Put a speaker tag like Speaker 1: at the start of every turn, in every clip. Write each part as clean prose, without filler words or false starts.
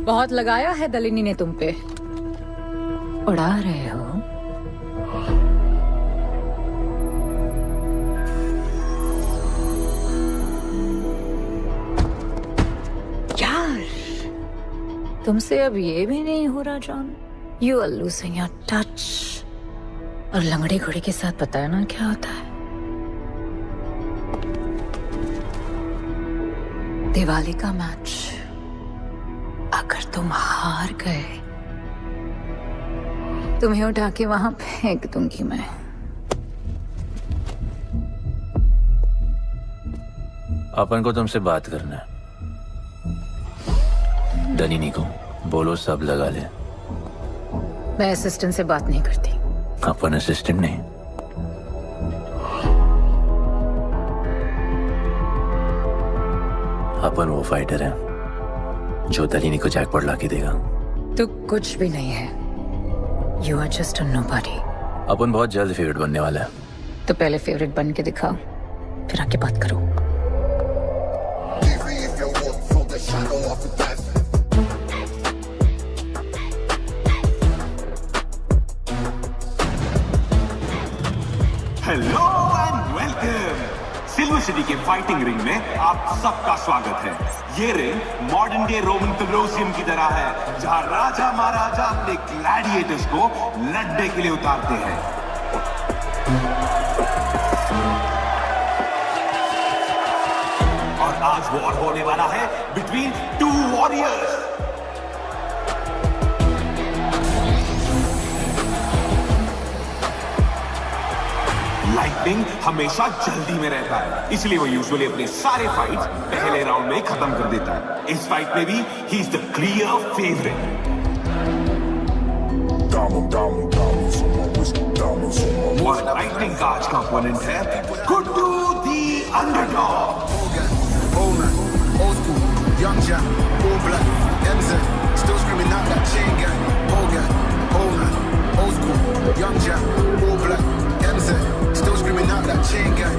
Speaker 1: बहुत लगाया है दलिनी ने तुम पे। उड़ा रहे हो? यार, तुमसे अब ये भी नहीं हो रहा John. You are losing your touch. और लंगड़ी घोड़ी के साथ पता है ना क्या होता है? दिवाली का मैच अगर तुम हार गए, तुम्हें उठा के वहां फेंक दूंगी मैं।
Speaker 2: अपन को तुमसे बात करना है। दलिनी को बोलो सब लगा ले।
Speaker 1: मैं असिस्टेंट से बात नहीं करती।
Speaker 2: अपन असिस्टेंट नहीं, अपन वो फाइटर है जो दलिनी को जैकपॉट लाके देगा।
Speaker 1: तो कुछ भी नहीं है। You are just a nobody.
Speaker 2: अपन बहुत जल्द फेवरेट बनने वाला है।
Speaker 1: तो पहले फेवरेट बन के दिखाओ, फिर आके बात करो।
Speaker 3: Hello and welcome. Silver city के फाइटिंग रिंग में आप सबका स्वागत है। ये ring modern day Roman Colosseum की तरह है, जहां राजा महाराजा अपने ग्लैडिएटर्स को लड़ने के लिए उतारते हैं। और आज वॉर होने वाला है बिटवीन टू वॉरियर्स। लाइटनिंग हमेशा जल्दी में रहता है, इसलिए वो यूजुअली अपने सारे फाइट्स पहले राउंड में ही खत्म कर देता है। इस फाइट में भी he is the clear favourite. और लाइटनिंग का आज का ओपोनेंट है गुड्डू दी underdog.
Speaker 4: Young Jack, all black, MZ, still screaming out that chain gang. Hogan, Honan, old school. Young Jack, all black, MZ, still screaming out that chain gang.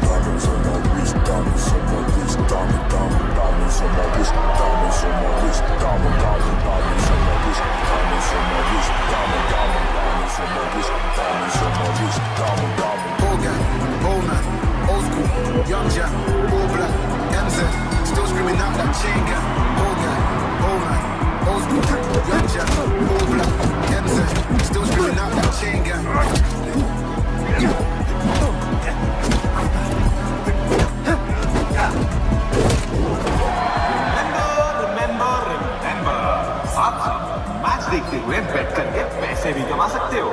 Speaker 4: Diamonds on my wrist, diamonds on my wrist, diamonds on my wrist, diamonds on my wrist, diamonds on my wrist, diamonds on my wrist, diamonds on my wrist, Hogan, Honan, old school, Young Jack, all black, MZ, still screaming out that chain gang. Hogan, Honan, old school, Young Jack, all black, MZ, still screaming out that chain gang.
Speaker 3: Remember, आप match देखते हुए बेट करके पैसे भी कमा सकते हो।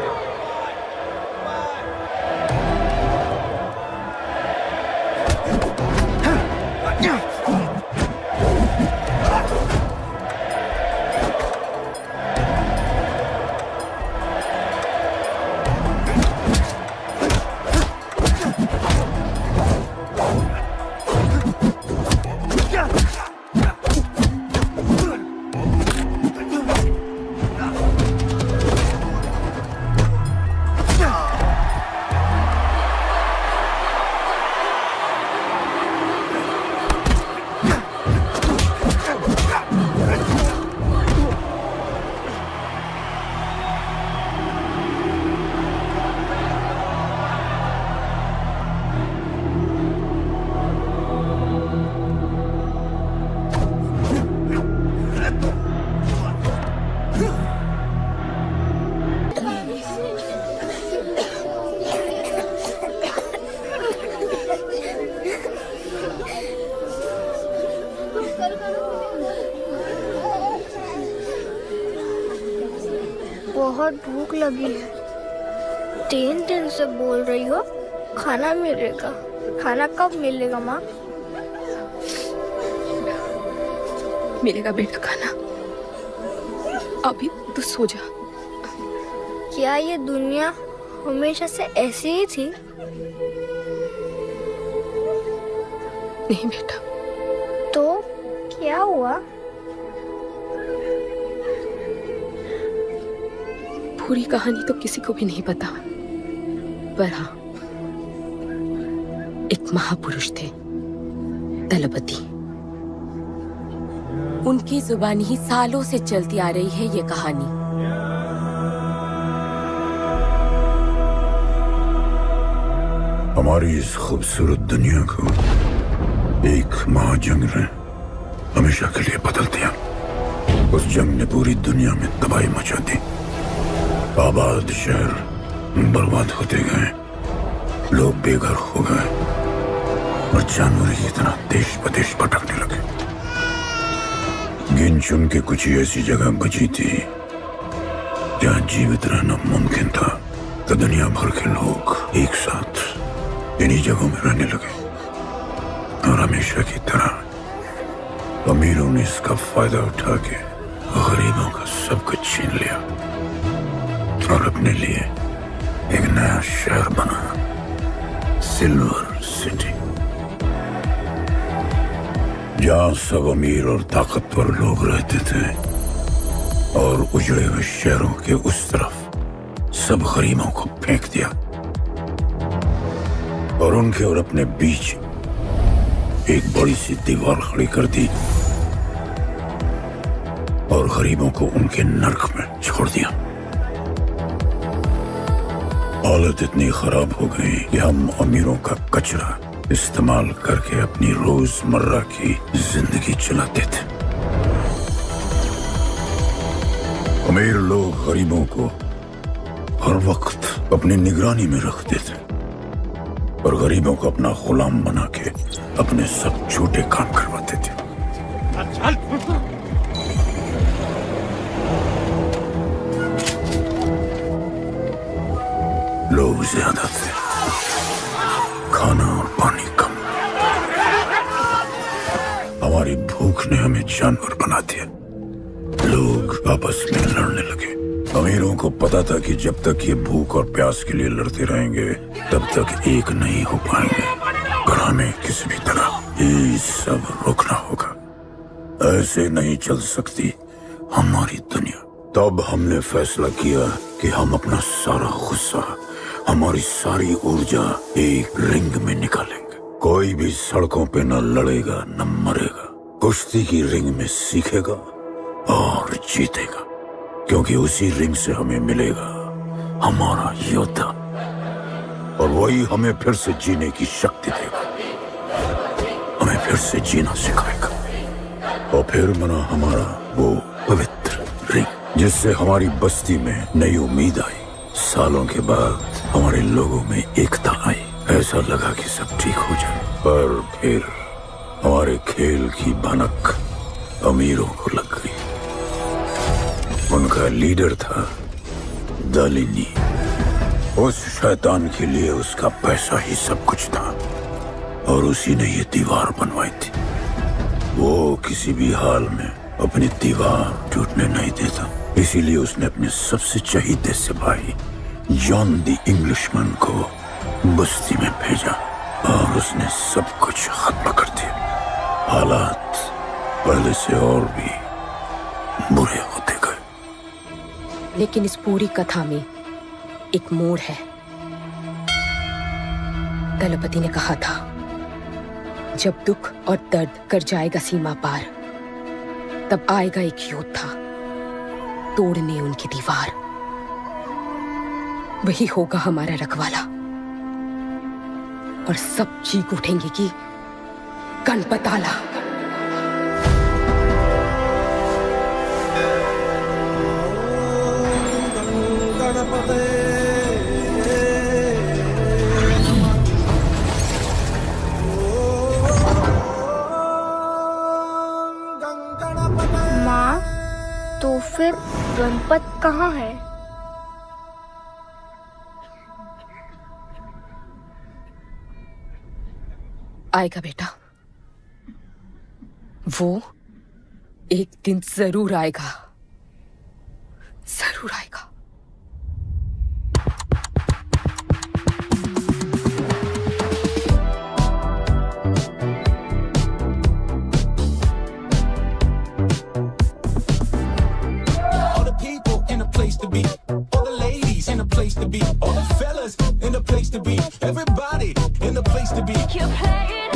Speaker 5: बहुत भूख लगी है। 3 दिन से बोल रही हो खाना मिलेगा। खाना कब मिलेगा माँ?
Speaker 6: मिलेगा बेटा खाना। अभी तो सो जा।
Speaker 5: क्या ये दुनिया हमेशा से ऐसी ही थी?
Speaker 6: नहीं बेटा।
Speaker 5: तो क्या हुआ?
Speaker 6: पूरी कहानी तो किसी को भी नहीं पता, पर हाँ, एक एक महापुरुष थे, दलपति। उनकी जुबानी ही सालों से चलती आ रही है ये कहानी।
Speaker 4: हमारी इस खूबसूरत दुनिया को एक महाजंग ने हमेशा के लिए बदल दिया। उस जंग ने पूरी दुनिया में तबाही मचा दी। आबाद शहर बर्बाद होते गए, लोग बेघर हो गए और जानवर की तरह देश प्रदेश भटकने लगे। गिन चुन के कुछ ही ऐसी जगह बची थी जहां जीवित रहना मुमकिन था, तो दुनिया भर के लोग एक साथ इन्हीं जगहों में रहने लगे और हमेशा की तरह अमीरों ने इसका फायदा उठा के गरीबों का सब कुछ छीन लिया और अपने लिए एक नया शहर बनाया, सिल्वर सिटी, जहां सब अमीर और ताकतवर लोग रहते थे और उजड़े हुए शहरों के उस तरफ सब गरीबों को फेंक दिया और उनके और अपने बीच एक बड़ी सी दीवार खड़ी कर दी और गरीबों को उनके नर्क में छोड़ दिया। हालत इतनी खराब हो गई कि हम अमीरों का कचरा इस्तेमाल करके अपनी रोजमर्रा की जिंदगी चलाते थे। अमीर लोग गरीबों को हर वक्त अपनी निगरानी में रखते थे और गरीबों को अपना गुलाम बना के अपने सब छोटे काम करवाते थे। लोग ज्यादा थे, खाना और पानी कम। हमारी भूख ने हमें जानवर बना दिया। लोग आपस में लड़ने लगे। अमीरों को पता था कि जब तक ये भूख और प्यास के लिए लड़ते रहेंगे तब तक एक नहीं हो पाएंगे और हमें किसी भी तरह ये सब रोकना होगा। ऐसे नहीं चल सकती हमारी दुनिया। तब हमने फैसला किया कि हम अपना सारा गुस्सा, हमारी सारी ऊर्जा एक रिंग में निकालेंगे। कोई भी सड़कों पे न लड़ेगा न मरेगा, कुश्ती की रिंग में सीखेगा और जीतेगा, क्योंकि उसी रिंग से हमें मिलेगा हमारा योद्धा और वही हमें फिर से जीने की शक्ति देगा, हमें फिर से जीना सिखाएगा और फिर बना हमारा वो पवित्र रिंग जिससे हमारी बस्ती में नई उम्मीद आई। सालों के बाद हमारे लोगों में एकता आई। ऐसा लगा कि सब ठीक हो जाए, पर फिर हमारे खेल की भनक अमीरों को लग गई। उनका लीडर था दालिनी। उस शैतान के लिए उसका पैसा ही सब कुछ था और उसी ने ये दीवार बनवाई थी। वो किसी भी हाल में अपनी दीवार टूटने नहीं देता, इसीलिए उसने अपने सबसे चहीते सिपाही जॉन द इंग्लिशमैन को बस्ती में भेजा और उसने सब कुछ खत्म कर दिया। हालात पहले से और भी बुरे होते गए।
Speaker 6: लेकिन इस पूरी कथा में एक मोड़ है। दलपति ने कहा था, जब दुख और दर्द कर जाएगा सीमा पार, तब आएगा एक योद्धा तोड़ने उनकी दीवार। वही होगा हमारा रखवाला और सब चीख उठेंगे कि गणपताला।
Speaker 5: माँ, तो फिर गणपत कहाँ है?
Speaker 6: आएगा बेटा, वो एक दिन जरूर आएगा, जरूर आएगा।
Speaker 7: All the people in a place to be, all the ladies in a place to be.
Speaker 4: All the fellas in the place to be. Everybody in the place to be.
Speaker 7: Keep playing.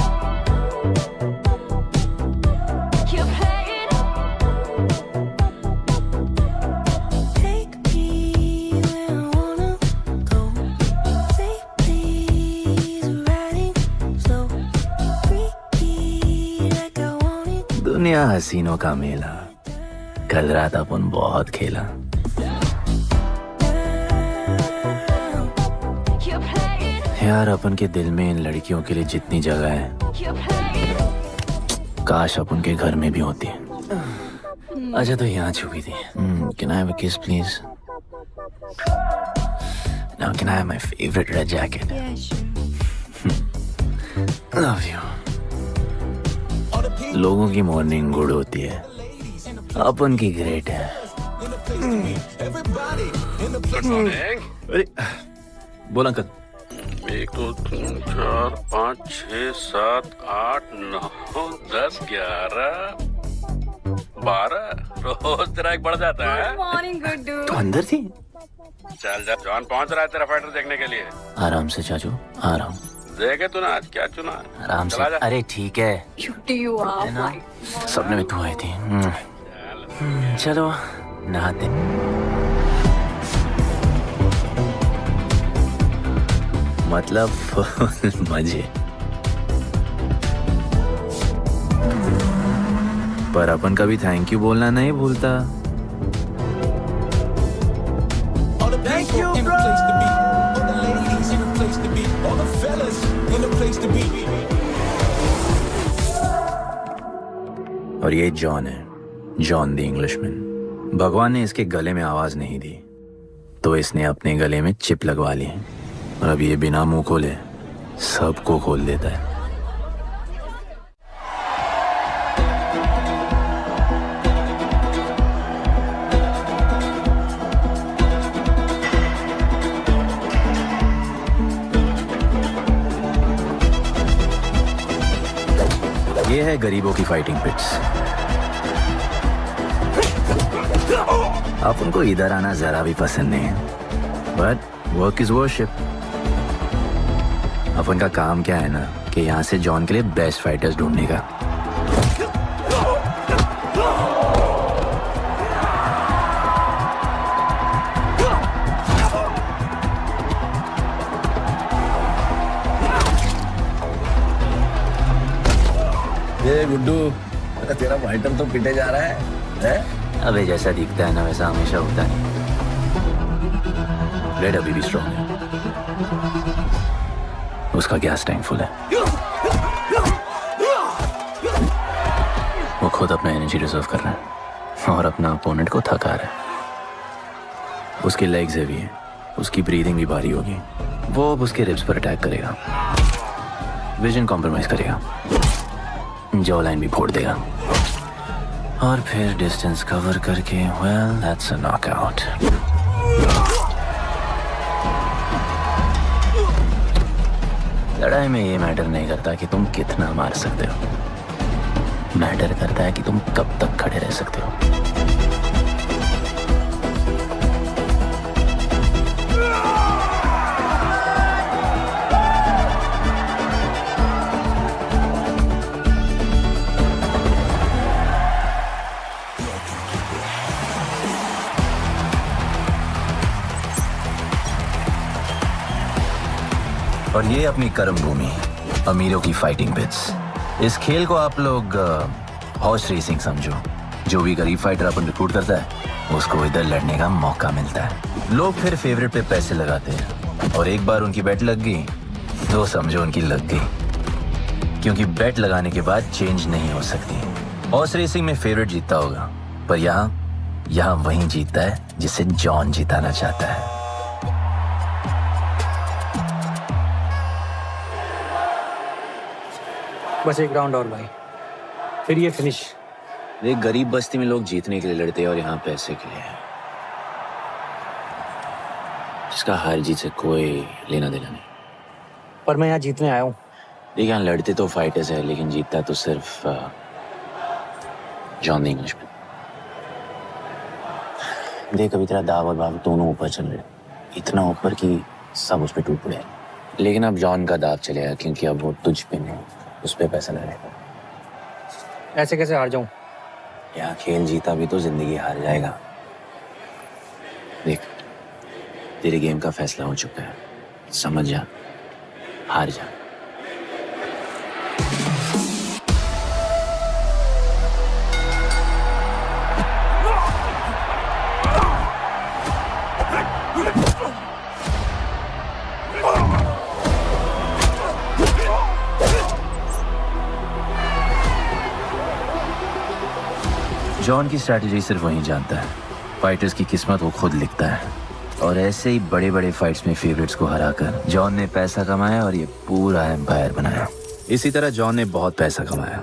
Speaker 7: Keep playing. Take me where I wanna go. Say please, riding slow. Freaky like I want it.
Speaker 2: दुनिया हसीनों का मेला, कल रात अपन बहुत खेला।
Speaker 7: Keep playing.
Speaker 2: यार अपन के दिल में इन लड़कियों के लिए जितनी जगह है,
Speaker 7: Keep playing.
Speaker 2: काश अपन के घर में भी होती। अच्छा तो यहाँ छुपी थी। Can I have a kiss please? Now can I have my favorite red jacket?
Speaker 7: Yeah, sure.
Speaker 2: Love you. लोगों की मॉर्निंग गुड होती है, अपन की ग्रेट है। अरे बोल अंकल।
Speaker 8: 1 2 3 4 5 6 7 8 9 10 11 12 रोज तेरा एक बढ़ जाता है।
Speaker 7: Morning, good dude.
Speaker 2: तो अंदर थी?
Speaker 8: चल जा, जॉन पहुंच रहा है तेरा फाइटर देखने के लिए।
Speaker 2: आराम से चाचू, आ रहा हूँ।
Speaker 8: देखे तूने आज क्या चुना?
Speaker 2: आराम से।
Speaker 8: चला जा।
Speaker 2: अरे ठीक है,
Speaker 7: Cutie you are.
Speaker 2: ना सपने में तू आई थी। चलो नहाते। मतलब फुल मजे। पर अपन कभी थैंक यू बोलना नहीं भूलता।
Speaker 4: All the people in the place to be. All the ladies in the place to be. All the fellas in the place to be.
Speaker 2: और ये जॉन है, जॉन द इंग्लिशमैन। भगवान ने इसके गले में आवाज नहीं दी, तो इसने अपने गले में चिप लगवा ली और अब ये बिना मुंह खोले सबको खोल देता है। ये है गरीबों की फाइटिंग पिट्स। आप उनको इधर आना जरा भी पसंद नहीं है, बट वर्क इज वर्शिप। अपन का काम क्या है ना कि यहाँ से जॉन के लिए बेस्ट फाइटर्स ढूंढने का।
Speaker 9: ये गुड्डू, तेरा फाइटर तो पिटे जा रहा है?
Speaker 2: अबे जैसा दिखता है ना वैसा हमेशा होता है। रेड अभी भी स्ट्रॉन्ग है, उसका गैस टैंक फुल है। वो खुद अपना एनर्जी रिजर्व कर रहा है और अपना अपोनेंट को थका रहा है। उसकी लेग्स हेवी है, उसकी ब्रीदिंग भी भारी होगी। वो अब उसके रिब्स पर अटैक करेगा, विजन कॉम्प्रोमाइज करेगा, जॉ लाइन भी फोड़ देगा और फिर डिस्टेंस कवर करके वेल दैट्स अ नॉकआउट। लड़ाई में ये मैटर नहीं करता कि तुम कितना मार सकते हो, मैटर करता है कि तुम कब तक खड़े रह सकते हो। और ये अपनी कर्म भूमि, अमीरों की फाइटिंग पिट्स। इस खेल को आप लोग हॉर्स रेसिंग समझो। जो भी गरीब फाइटर अपन रिक्रूट करता है उसको इधर लड़ने का मौका मिलता है। लोग फिर फेवरेट पे पैसे लगाते हैं और एक बार उनकी बेट लग गई तो समझो उनकी लग गई, क्योंकि बेट लगाने के बाद चेंज नहीं हो सकती। हॉर्स रेसिंग में फेवरेट जीतता होगा, पर यहाँ वही जीतता है जिसे जॉन जिताना चाहता है।
Speaker 10: बस एक राउंड और भाई, फिर ये फिनिश।
Speaker 2: एक गरीब बस्ती में लोग जीतने के लिए लड़ते हैं और यहाँ पैसे के लिए, जिसका हार जीत से कोई लेना देना नहीं।
Speaker 10: पर मैं यहाँ जीतने आया हूँ।
Speaker 2: देखिए यहाँ लड़ते तो फाइटर्स है, लेकिन जीतता तो सिर्फ जॉन द इंग्लिशमैन। देख अभी तेरा दाव और बाव दोनों ऊपर चल रहे, इतना ऊपर कि सब उस पर टूट पड़े। लेकिन अब जॉन का दाव चलेगा क्योंकि अब वो तुझ पे नहीं, उस पे पैसा लगेगा।
Speaker 10: ऐसे कैसे हार जाऊं?
Speaker 2: यहाँ खेल जीता भी तो जिंदगी हार जाएगा। देख, तेरे गेम का फैसला हो चुका है, समझ जा, हार जा। जॉन की स्ट्रैटेजी सिर्फ वही जानता है। फाइटर्स की किस्मत वो खुद लिखता है। और ऐसे ही बड़े बड़े फाइट्स में फेवरेट्स को हराकर जॉन ने पैसा कमाया और ये पूरा एम्पायर बनाया। इसी तरह जॉन ने बहुत पैसा कमाया।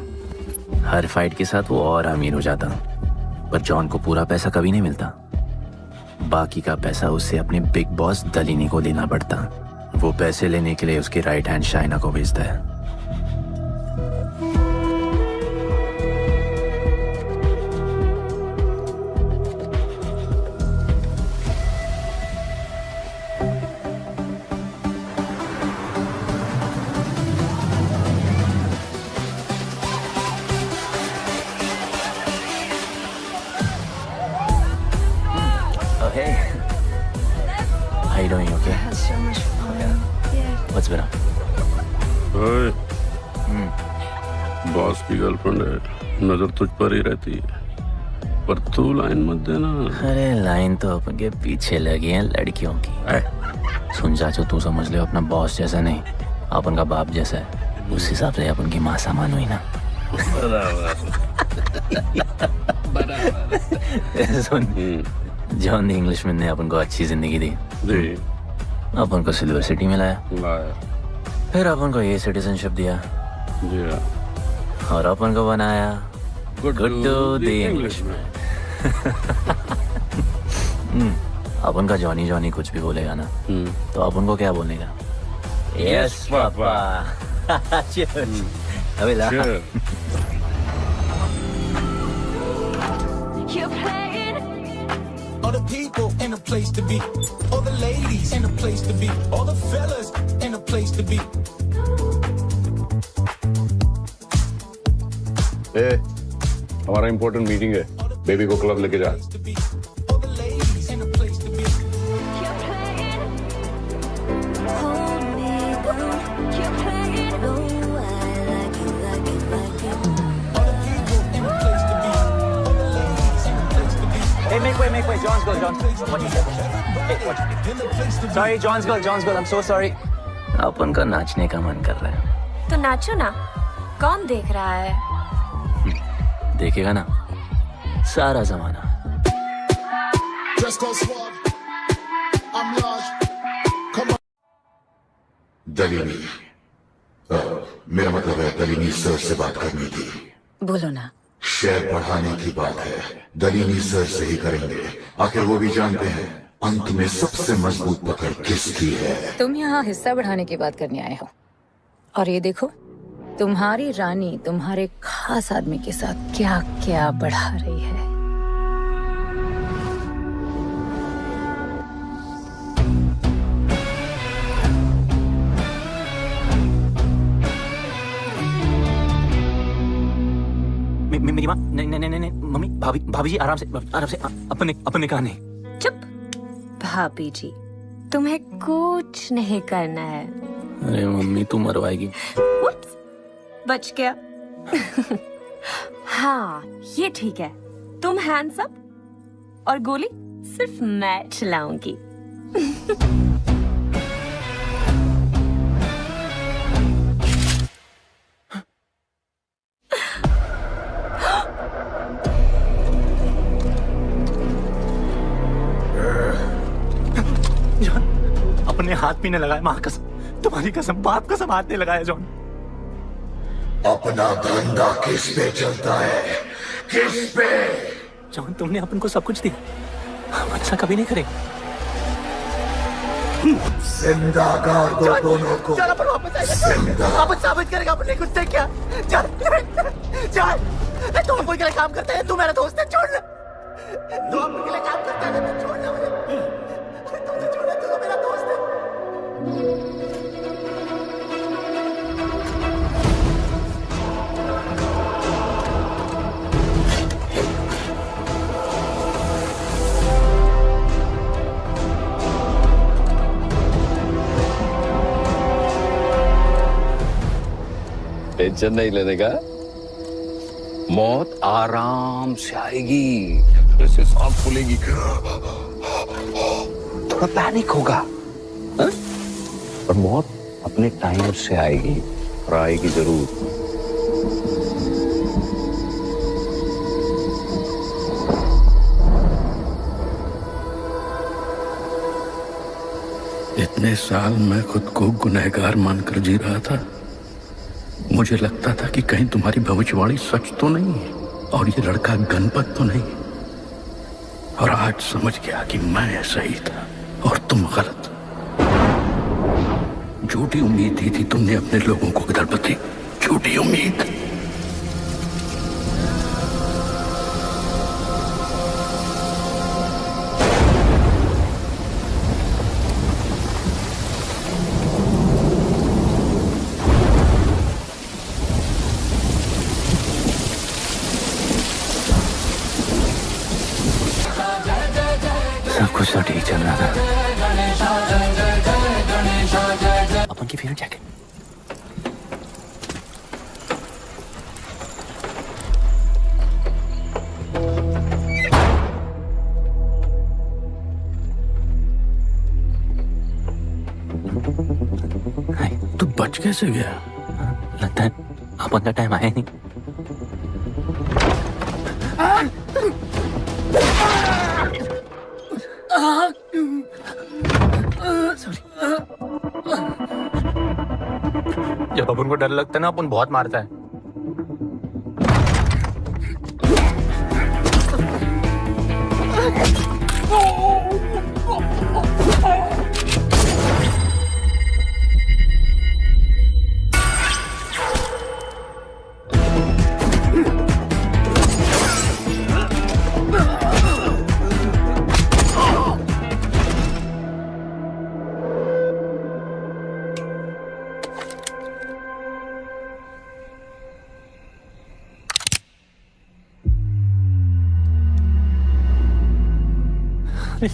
Speaker 2: हर फाइट के साथ वो और अमीर हो जाता, पर जॉन को पूरा पैसा कभी नहीं मिलता। बाकी का पैसा उसे अपने बिग बॉस दलीनी को देना पड़ता। वो पैसे लेने के लिए उसके राइट हैंड शाइना को भेजता है। Hey, how you doing? Okay.
Speaker 7: Had so much fun. Yeah.
Speaker 2: What's better?
Speaker 8: ओए, बॉस की गर्लफ्रेंड है, नजर तुझ पर ही रहती है, पर तू लाइन मत देना।
Speaker 2: अरे लाइन तो अपन के पीछे लगी है लड़कियों की। सुन चाचू, तू समझ ले अपना बॉस जैसा नहीं, अपन का बाप जैसा है। उस हिसाब से अपन की माँ सामान हुई ना। सुन, जॉन दी इंग्लिशमैन ने अपन को अच्छी जिंदगी दी। अपन को सिल्वर सिटी में लाया। फिर अपन को ये सिटीजनशिप दिया। और अपन को बनाया गुड्डू दी इंग्लिशमैन। अपन का जॉनी कुछ भी बोलेगा ना, तो अपन को क्या बोलेगा? Yes papa. अबे ला।
Speaker 7: You're playing.
Speaker 4: All the people in a place to be, all the ladies in a place to be, all the fellas in a place to be.
Speaker 11: ए, हमारा इम्पोर्टेंट मीटिंग है, बेबी को club लेके जा।
Speaker 4: All the ladies in a place to be.
Speaker 7: You're playing. Hold me down. You're playing. Oh, I like it, like it, like it.
Speaker 4: All the people in a place to be, all the ladies in a place to be.
Speaker 10: Hey, make way. John's girl. What you said? Hey, what? Sorry, John's girl. I'm so sorry.
Speaker 2: अपन का नाचने का मन कर रहा है।
Speaker 7: तो नाचो ना, कौन देख रहा है?
Speaker 2: देखेगा ना सारा जमाना।
Speaker 4: Dress code suave, I'm large, come on.
Speaker 12: दलीनी, मेरा मतलब है दलीनी सर से बात करनी थी।
Speaker 1: बोलो ना।
Speaker 12: शेयर बढ़ाने की बात है, दलीनी सर से ही करेंगे। आखिर वो भी जानते हैं अंत में सबसे मजबूत पकड़ किसकी है।
Speaker 1: तुम यहाँ हिस्सा बढ़ाने की बात करने आए हो, और ये देखो तुम्हारी रानी तुम्हारे खास आदमी के साथ क्या क्या बढ़ा रही है।
Speaker 10: मेरी माँ, नहीं, मम्मी, भाभी जी, आराम से, अपने कहा नहीं।
Speaker 7: चुप। भाभी जी, तुम्हें कुछ नहीं करना है।
Speaker 2: अरे मम्मी, तू मरवाएगी।
Speaker 7: बच गया। हाँ, ये ठीक है। तुम हैंडसम और गोली सिर्फ मैं चलाऊंगी।
Speaker 10: जॉन, अपने हाथ पीने लगाए, माँ कसम, तुम्हारी कसम, बाप कसम, हाथ नहीं लगाया जॉन।
Speaker 12: अपना धंधा किस पे चलता है? किस पे?
Speaker 10: जॉन, तुमने अपन को सब कुछ दिया, हम ऐसा कभी नहीं करेंगे।
Speaker 12: जिंदा कर दो दोनों को। जिंदा।
Speaker 10: आप साबित करेगा अपने खुद से क्या? जान, तुम कोई के लिए काम करते हैं, तू मेरा दोस्त है, छोड़। तू अपने के लिए काम करता है, छोड़। तुमने छोड़ा, तू तो मेरा
Speaker 9: टेंशन नहीं लेने का, मौत आराम से आएगी, जैसे सांस फूलेगी, थोड़ा पैनिक होगा, हा? और मौत अपने टाइम से आएगी और आएगी जरूर।
Speaker 11: इतने साल मैं खुद को गुनहगार मानकर जी रहा था। मुझे लगता था कि कहीं तुम्हारी भविष्यवाणी सच तो नहीं है और ये लड़का गणपत तो नहीं। और आज समझ गया कि मैं सही था और तुम गलत। झूठी उम्मीद दी थी तुमने अपने लोगों को गणपति, झूठी उम्मीद।
Speaker 2: कुछ तो ठीक चल रहा था। अपन की फेवरेट जैकेट।
Speaker 11: तू बच कैसे गया?
Speaker 10: लगता है अपन का टाइम आया नहीं। जब अपन को डर लगता है ना, अपन बहुत मारता है।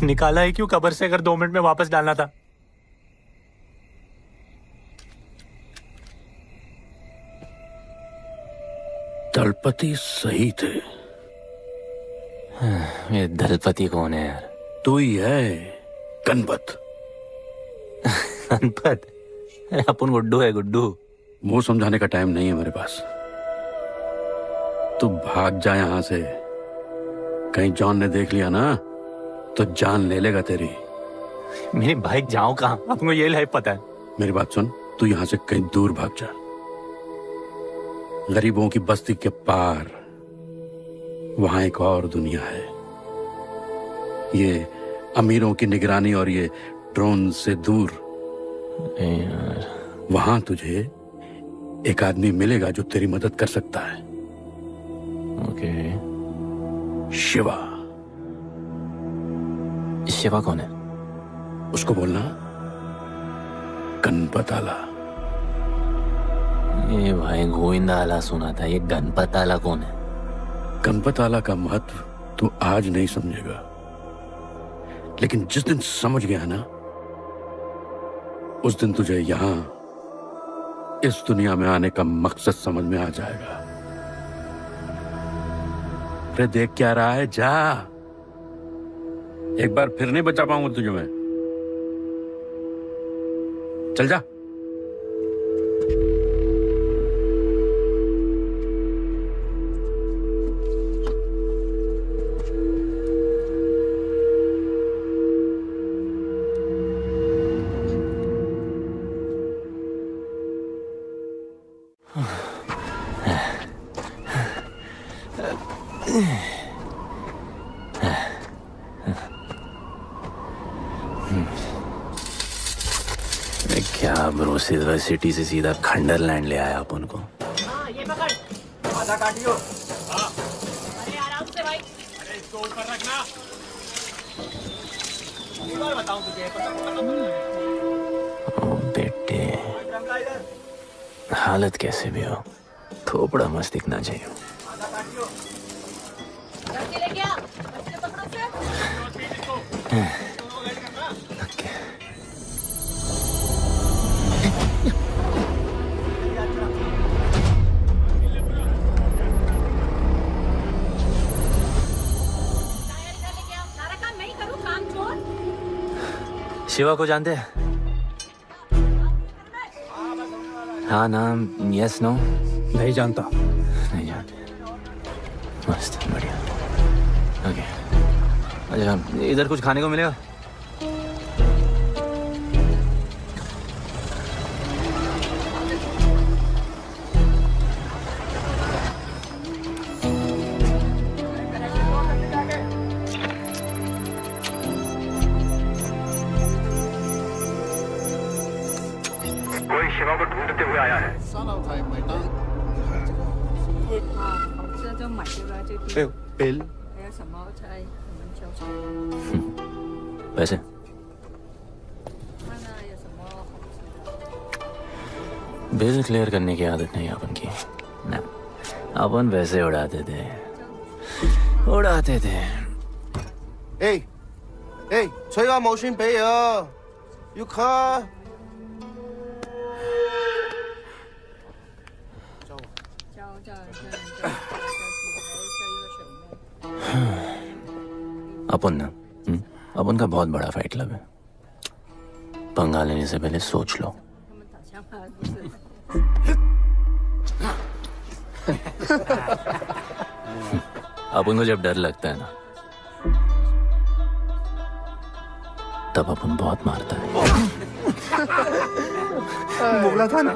Speaker 10: निकाला है क्यों कब्र से, अगर 2 मिनट में वापस डालना था।
Speaker 11: दलपति सही थे।
Speaker 10: ये दलपति कौन है यार?
Speaker 11: तू ही है, गणपत।
Speaker 10: गणपत? अपन गुड्डू है, गुड्डू।
Speaker 11: मुंह समझाने का टाइम नहीं है मेरे पास। तू भाग जा यहां से। कहीं जॉन ने देख लिया ना तो जान ले लेगा तेरी।
Speaker 10: मेरी बाइक जाऊं कहाँ? आपको ये लाइफ पता है।
Speaker 11: मेरी बात सुन, तू यहां से कहीं दूर भाग जा। गरीबों की बस्ती के पार वहां एक और दुनिया है। ये अमीरों की निगरानी और ये ड्रोन से दूर। वहां तुझे एक आदमी मिलेगा जो तेरी मदद कर सकता है।
Speaker 10: ओके।
Speaker 11: शिवा।
Speaker 10: शिवा कौन है?
Speaker 11: उसको बोलना गणपत आला।
Speaker 10: ये भाई गोविंदा आला सुना था, ये गणपत आला कौन है?
Speaker 11: गणपत आला का महत्व तू आज नहीं समझेगा, लेकिन जिस दिन समझ गया ना, उस दिन तुझे यहां इस दुनिया में आने का मकसद समझ में आ जाएगा। अरे देख क्या रहा है, जा। एक बार फिर नहीं बचा पाऊंगा तुझे मैं। चल जा।
Speaker 2: क्या ब्रो, सिल्वर सिटी से सीधा खंडरलैंड ले आया अपन को।
Speaker 13: ये पकड़, आधा काटियो। अरे आराम से भाई। अरे इसको ऊपर रखना। एक बार बताऊं तुझे,
Speaker 2: हालत कैसे भी हो, थोपड़ा मस्त दिखना चाहिए। शिवा को जानते हैं? हाँ नाम, यस नो?
Speaker 14: नहीं जानता।
Speaker 2: नहीं जानते। मस्त, बढ़िया। ओके, अच्छा इधर कुछ खाने को मिलेगा?
Speaker 15: कोई शिवा को ढूंढते हुए आया है।
Speaker 2: बिल पैसे बिल क्लियर करने की आदत नहीं अपन की ना, अपन पैसे उड़ाते थे।
Speaker 16: 催我冇錢俾啊，要卡。
Speaker 2: अपन ना अपन का बहुत बड़ा फाइट क्लब है, पंगा लेने से पहले सोच लो। अपन को जब डर लगता है ना, तब अपन बहुत मारता है।
Speaker 16: बोला था ना।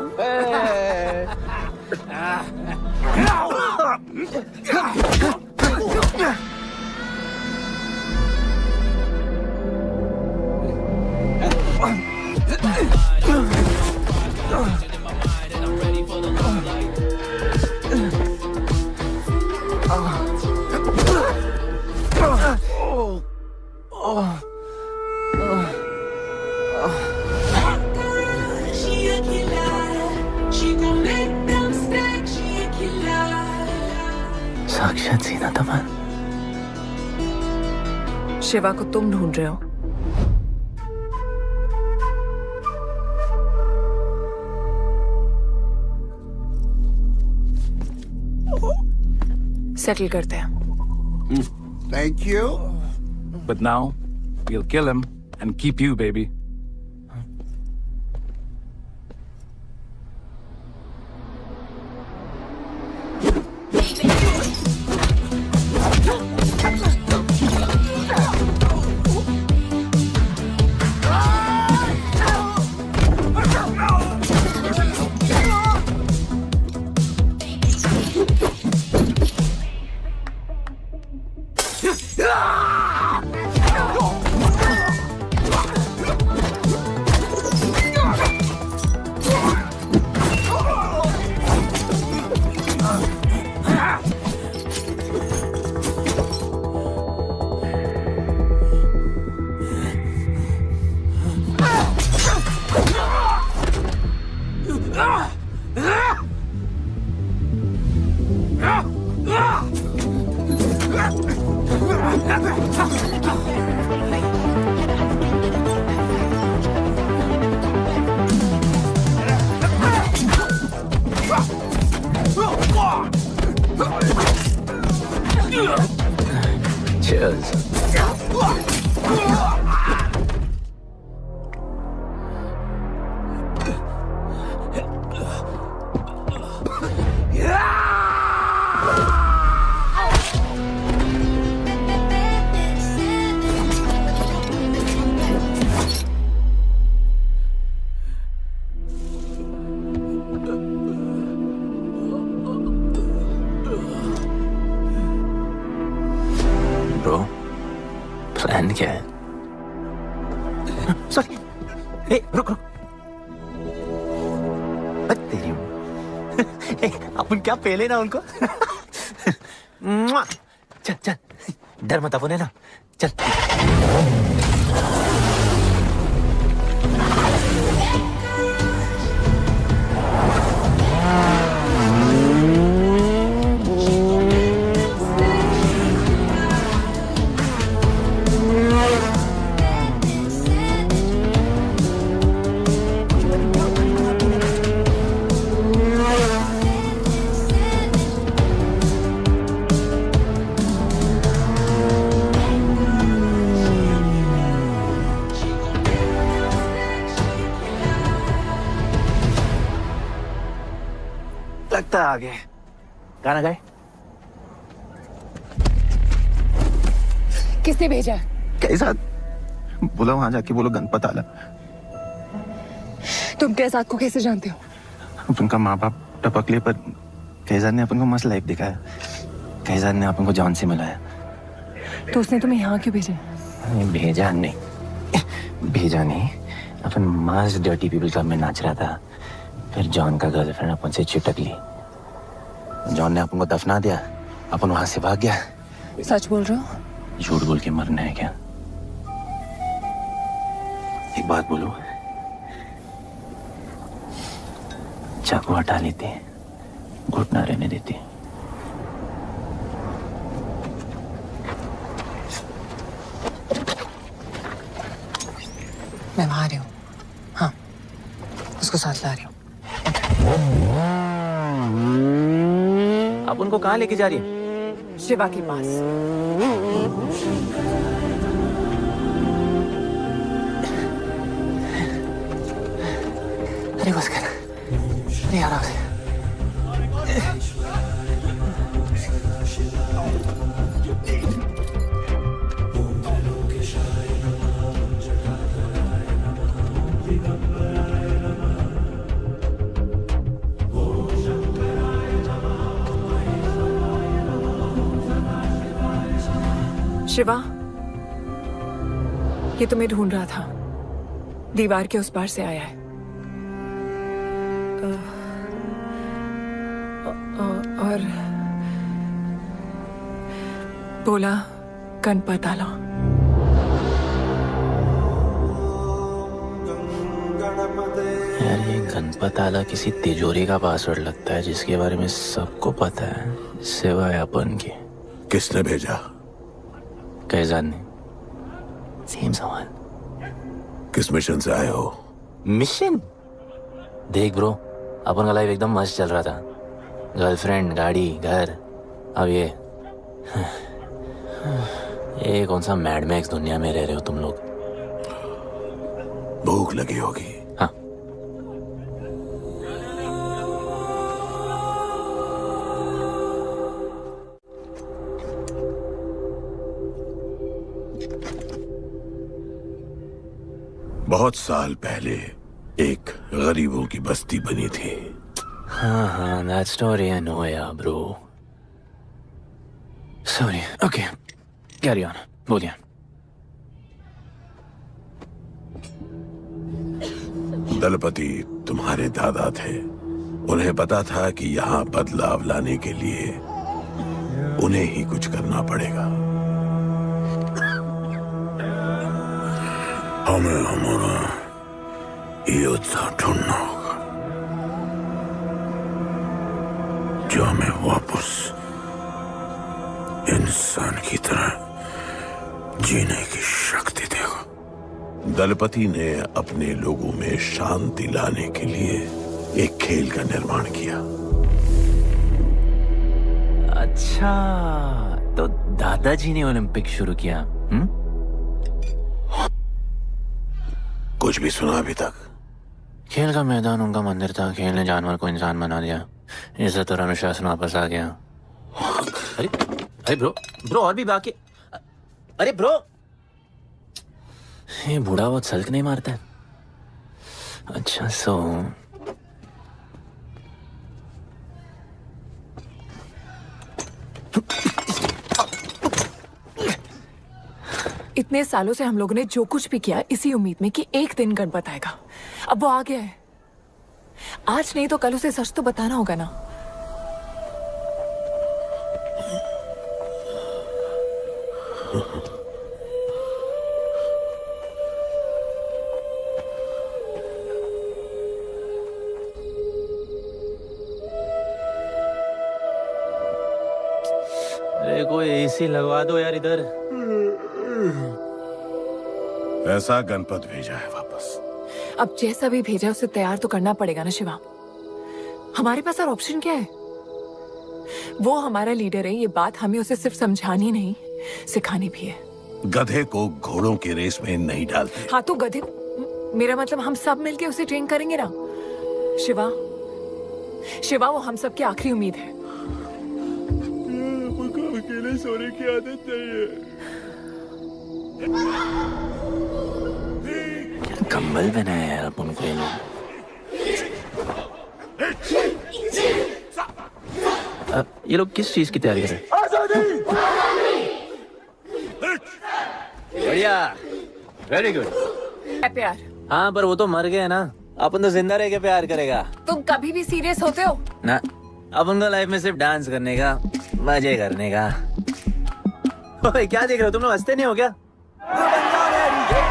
Speaker 2: साक्षात सीना तमन।
Speaker 17: शिवा को तुम ढूंढ रहे हो? सेटल करते हैं।
Speaker 14: Thank you. But now, we'll kill him and keep you, baby.
Speaker 2: Cheers. Bro, plan क्या है?
Speaker 10: सॉरी, रुक रुक। तेरी अपन क्या पहले ना उनको। चल चल, डर मत अपन है ना, चल।
Speaker 2: लगता है आगे गाना गाए।
Speaker 6: किसने भेजा?
Speaker 18: कैसा? बोला वहां जाके बोलो गणपत आला।
Speaker 6: तुम कैसाद को कैसे जानते हो?
Speaker 18: उनका माँ बाप टपकले पर कैजाद ने अपन को मस्त लाइफ दिखाया। कैजाद ने अपन को जॉन से मिलाया।
Speaker 6: तो उसने तुम्हें यहाँ क्यों भेजा?
Speaker 18: भेजा नहीं, अपन मस्त डर्टी पीपल क्लब में नाच रहा था। फिर जॉन का गर्लफ्रेंड अपन से चिपक ली। जॉन ने अपन को दफना दिया, अपन वहां से भाग गया।
Speaker 6: सच बोल रहे हो?
Speaker 18: झूठ बोल के मरना है क्या? एक बात बोलूं, चाकू हटा लेते, घुटना रहने देते।
Speaker 6: मैं वहां आ रही हूँ। हाँ, उसको साथ ला रही हूँ।
Speaker 10: आप उनको कहाँ लेके जा रही हैं?
Speaker 6: शिवा के पास।
Speaker 10: अरे बस कर, अरे आराम से।
Speaker 17: शिवा, ये तुम्हें ढूंढ रहा था। दीवार के उस पार से आया है। और बोला गणपत आला।
Speaker 2: यार ये गणपत आला किसी तिजोरी का पासवर्ड लगता है जिसके बारे में सबको पता है सिवाय अपन के।
Speaker 12: किसने भेजा?
Speaker 2: कैजाद ने। सेम सवाल।
Speaker 12: किस मिशन से आए हो?
Speaker 2: मिशन? देख ब्रो, अपन का लाइफ एकदम मस्त चल रहा था। गर्लफ्रेंड, गाड़ी, घर। अब ये कौन सा मैड मैक्स दुनिया में रह रहे हो तुम लोग?
Speaker 12: भूख लगी होगी।
Speaker 2: हाँ।
Speaker 12: बहुत साल पहले एक गरीबों की बस्ती बनी थी।
Speaker 2: हाँ, that story I know, yeah, bro. Sorry. Okay, carry on. बोलिए।
Speaker 12: दलपति तुम्हारे दादा थे। उन्हें पता था कि यहाँ बदलाव लाने के लिए उन्हें ही कुछ करना पड़ेगा। हमें हमारा योद्धा ढूंढना होगा जो हमें वापस इंसान की तरह जीने की शक्ति देगा। दलपति ने अपने लोगों में शांति लाने के लिए एक खेल का निर्माण किया।
Speaker 2: अच्छा, तो दादाजी ने ओलंपिक शुरू किया।
Speaker 12: कुछ भी सुना अभी तक?
Speaker 2: खेल का मैदान उनका मंदिर था। खेल ने जानवर को इंसान बना दिया। इज्जत और अनुशासन वापस आ गया।
Speaker 10: अरे ब्रो और भी बाकी। अरे ब्रो,
Speaker 2: ये बूढ़ा बहुत सल्क नहीं मारता है। अच्छा सो
Speaker 17: इतने सालों से हम लोगों ने जो कुछ भी किया इसी उम्मीद में कि एक दिन गणपत आएगा। अब वो आ गया है। आज नहीं तो कल उसे सच तो बताना होगा ना।
Speaker 2: अरे कोई एसी लगवा दो यार इधर।
Speaker 12: ऐसा गणपत भेजा है वापस।
Speaker 17: अब जैसा भी भेजा उसे तैयार तो करना पड़ेगा ना शिवा। हमारे पास और ऑप्शन क्या है? वो हमारा लीडर है, ये बात हमें उसे सिर्फ समझानी नहीं सिखानी भी है।
Speaker 12: गधे को घोड़ों की रेस में नहीं डालते।
Speaker 17: हाँ तो गधे, मेरा मतलब हम सब मिलके उसे ट्रेन करेंगे ना। शिवा, शिवा वो हम सब की आखिरी उम्मीद है।
Speaker 12: मुझको अकेले सोने की आदत नहीं है।
Speaker 2: कंबल पहनाया यार अपन को ये लोग। ये लोग किस चीज की तैयारी कर रहे हैं? बढ़िया, वेरी गुड।
Speaker 17: प्यार।
Speaker 2: हाँ पर वो तो मर गए ना, अपन तो जिंदा रह के प्यार करेगा।
Speaker 17: तुम कभी भी सीरियस होते हो?
Speaker 2: ना, अपन को लाइफ में सिर्फ डांस करने का, मजे करने का। ओए क्या देख रहे हो तुम लोग, हंसते नहीं हो क्या?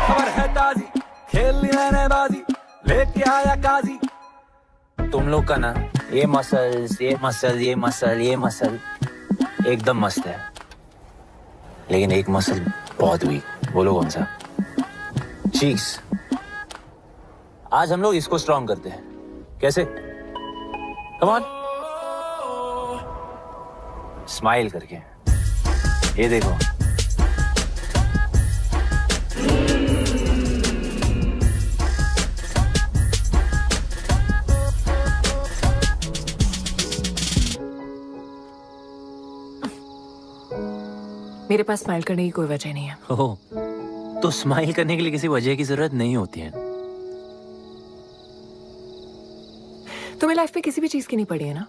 Speaker 13: खबर है ताजी, खेलनी मैंने बाजी, लेके आया काजी।
Speaker 2: तुम लोग का ना ये मसल्स, ये मसल, ये मसल, ये मसल एकदम मस्त है, लेकिन एक मसल बहुत वीक। बोलो कौन सा? चीक्स। आज हम लोग इसको स्ट्रॉन्ग करते हैं। कैसे? कम ऑन, स्माइल करके। ये देखो,
Speaker 17: मेरे पास स्माइल करने की कोई वजह नहीं है।
Speaker 2: ओह, तो स्माइल करने के लिए किसी वजह की जरूरत नहीं होती है।
Speaker 17: तुम्हें लाइफ में किसी भी चीज की नहीं पड़ी है ना?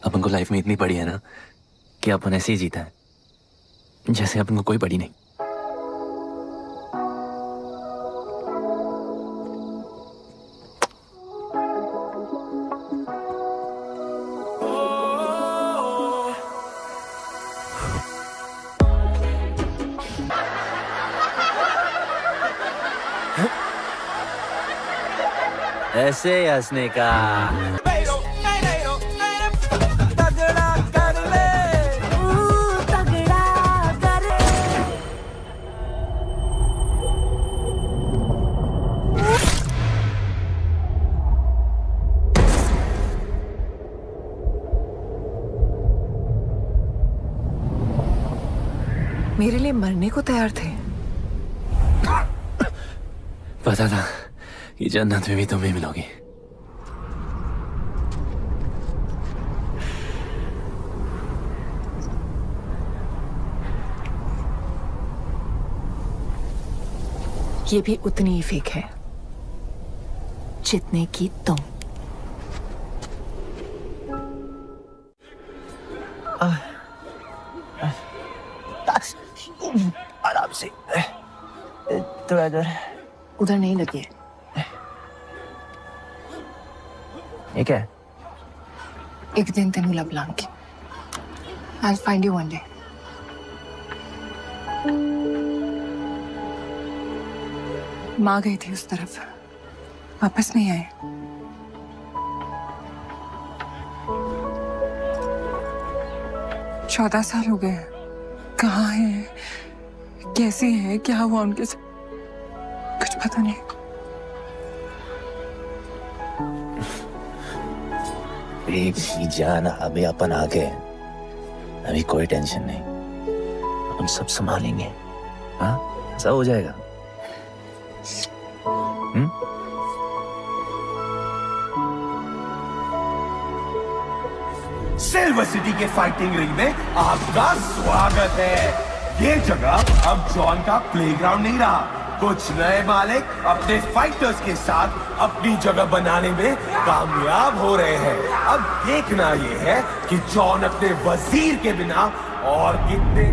Speaker 2: अपन को लाइफ में इतनी पड़ी है ना कि अपन ऐसे ही जीता है जैसे अपन को कोई पड़ी नहीं। ऐसे हंसने का।
Speaker 17: मेरे लिए मरने को तैयार थे।
Speaker 2: पता था कि जन्नत में भी तुम्हें मिलोगी।
Speaker 17: ये भी उतनी ही फेक है जितने की तुम।
Speaker 2: आराम से, थोड़ा इधर।
Speaker 17: उधर नहीं लगी है।
Speaker 2: ये क्या है?
Speaker 17: एक दिन तेनू लब Langi. I'll find you one day. माँ गई थी उस तरफ, वापस नहीं आए। चौदह साल हो गए। कहाँ है, कैसे है, क्या हुआ उनके साथ, कुछ पता नहीं।
Speaker 2: बेबी जान, अभी अपन आ गए, अभी कोई टेंशन नहीं, अपन सब संभालेंगे। हाँ, सब हो जाएगा।
Speaker 3: सिल्वर सिटी के फाइटिंग रिंग में आपका स्वागत है। ये जगह अब जॉन का प्लेग्राउंड नहीं रहा। कुछ नए मालिक अपने फाइटर्स के साथ अपनी जगह बनाने में कामयाब हो रहे हैं। अब देखना ये है कि जॉन अपने वजीर के बिना और कितने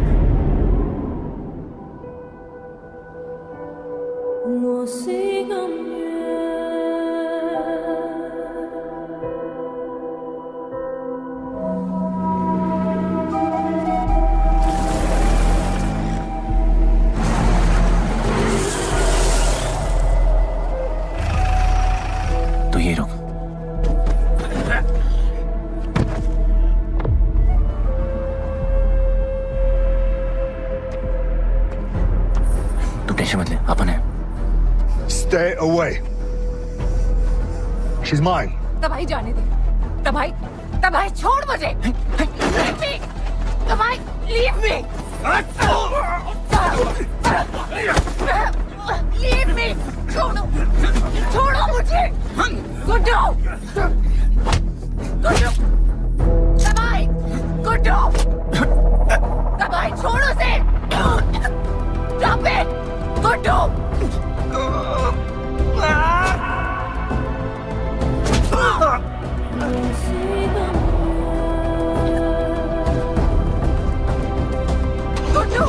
Speaker 4: Stay away. She's mine.
Speaker 17: तबाही जाने दे। तबाही, तबाही छोड़ मुझे। Leave me. तबाही, leave me. Leave me. छोड़ो, छोड़ो मुझे। Good
Speaker 7: गुड्डू दबाई गुड्डू दबाई छोड़ उसे Stop it गुड्डू गुड्डू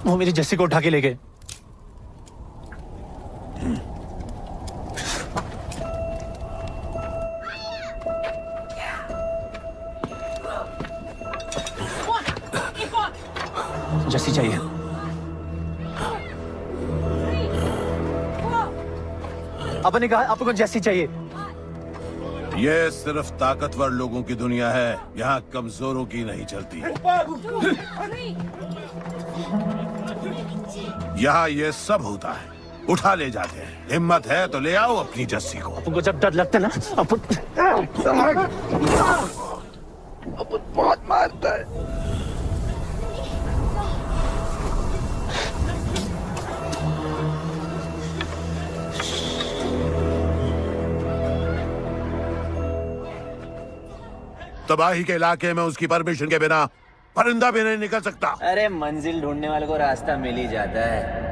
Speaker 10: वो मेरी जस्सी को उठा के ले गए। जस्सी चाहिए। अपन ने कहा आपको जस्सी चाहिए।
Speaker 12: ये सिर्फ ताकतवर लोगों की दुनिया है, यहाँ कमजोरों की नहीं चलती। यहाँ ये सब होता है, उठा ले जाते हैं। हिम्मत है तो ले आओ अपनी जस्सी को।
Speaker 10: आपको जब डर लगता है ना, अपन
Speaker 12: बहुत मारता है। तबाही के इलाके में उसकी परमिशन के बिना परिंदा भी नहीं निकल सकता।
Speaker 18: अरे मंजिल ढूंढने वाले को रास्ता मिल ही जाता है।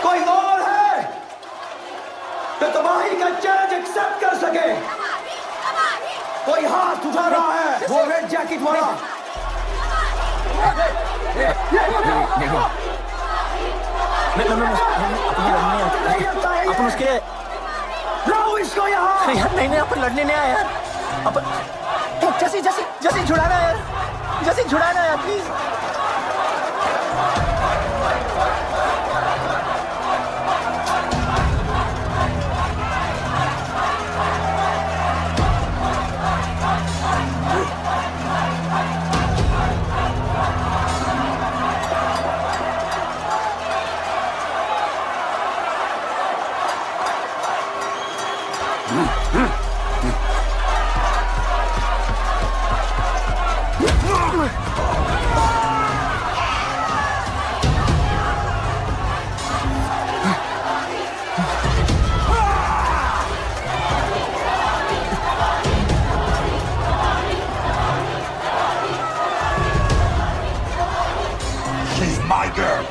Speaker 19: कोई और है तो तबाही का चैलेंज एक्सेप्ट कर सके? कोई हाथ उठा रहा है? वो रेड जैकेट वाला।
Speaker 10: अपन उसके
Speaker 19: लाओ इसको यहाँ।
Speaker 10: यार नहीं अपन लड़ने नहीं आया यार। अपन जैसी जैसी जैसी छुड़ाना यार, जैसी छुड़ाना यार प्लीज।
Speaker 12: She's my girl.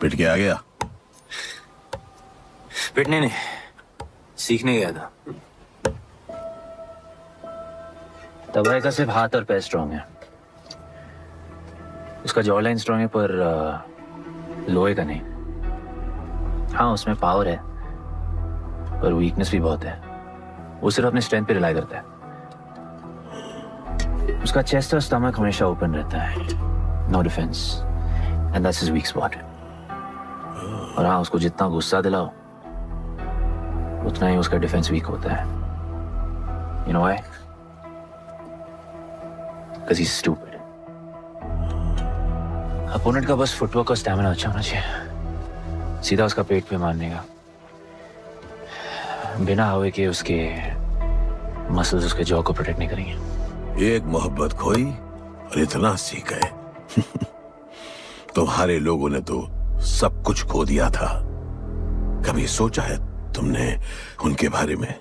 Speaker 12: पिट के आ गया।
Speaker 2: पिटने नहीं, सीखने गया था। तबाही का सिर्फ हाथ और पैर स्ट्रांग है, उसका जॉ लाइन स्ट्रांग है, पर लोहे का नहीं। हाँ, उसमें पावर है पर वीकनेस भी बहुत है। वो सिर्फ अपने स्ट्रेंथ पे रिलाई करता है। उसका चेस्ट और स्टमक हमेशा ओपन रहता है, no defence, and that's his weak spot. और हाँ, उसको जितना गुस्सा दिलाओ उतना ही उसका डिफेंस वीक होता है। You know why? Because he's stupid. Opponent का बस फुटवर्क और स्टैमिना अच्छा होना चाहिए, सीधा उसका पेट पे मारने का, बिना हवा के उसके मसल्स उसके जॉ को प्रोटेक्ट नहीं करेंगे।
Speaker 12: एक मोहब्बत खोई और इतना सीख गए। तुम्हारे लोगों ने तो सब कुछ खो दिया था। कभी सोचा है तुमने उनके बारे में?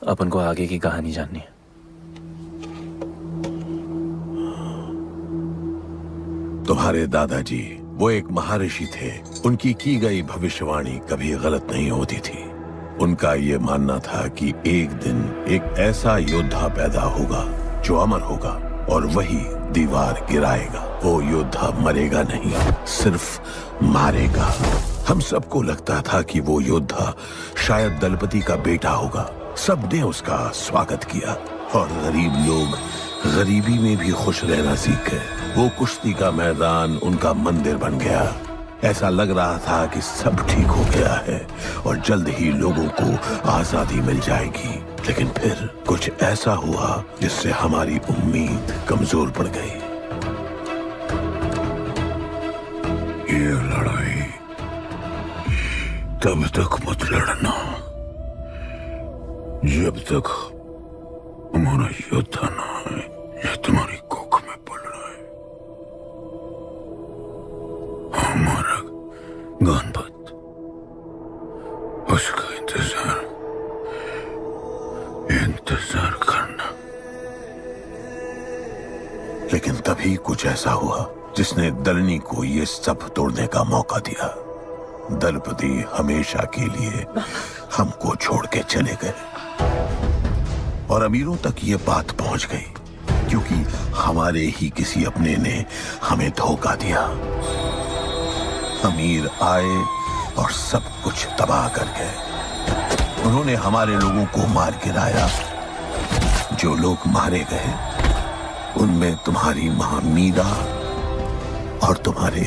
Speaker 2: अपन को आगे की कहानी जाननी है।
Speaker 12: तुम्हारे दादाजी वो एक महर्षि थे। उनकी की गई भविष्यवाणी कभी गलत नहीं होती थी। उनका ये मानना था कि एक दिन एक ऐसा योद्धा पैदा होगा जो अमर होगा और वही दीवार गिराएगा। वो योद्धा मरेगा नहीं, सिर्फ मारेगा। हम सबको लगता था कि वो योद्धा शायद दलपति का बेटा होगा। सबने उसका स्वागत किया और गरीब लोग गरीबी में भी खुश रहना सीख गए। वो कुश्ती का मैदान उनका मंदिर बन गया। ऐसा लग रहा था कि सब ठीक हो गया है और जल्द ही लोगों को आजादी मिल जाएगी। लेकिन फिर कुछ ऐसा हुआ जिससे हमारी उम्मीद कमजोर पड़ गई।
Speaker 11: ये लड़ाई तब तक मत लड़ना जब तक हमारा योद्धा ना आए या तुम्हारी कोख में पड़ रहा है। हमारा गणपत, उसका इंतजार करना।
Speaker 12: लेकिन तभी कुछ ऐसा हुआ जिसने दलनी को ये सब तोड़ने का मौका दिया। दलपति हमेशा के लिए हमको छोड़ के चले गए और अमीरों तक ये बात पहुंच गई क्योंकि हमारे ही किसी अपने ने हमें धोखा दिया। अमीर आए और सब कुछ तबाह कर गए। उन्होंने हमारे लोगों को मार गिराया। जो लोग मारे गए उनमें तुम्हारी मां मीरा और तुम्हारे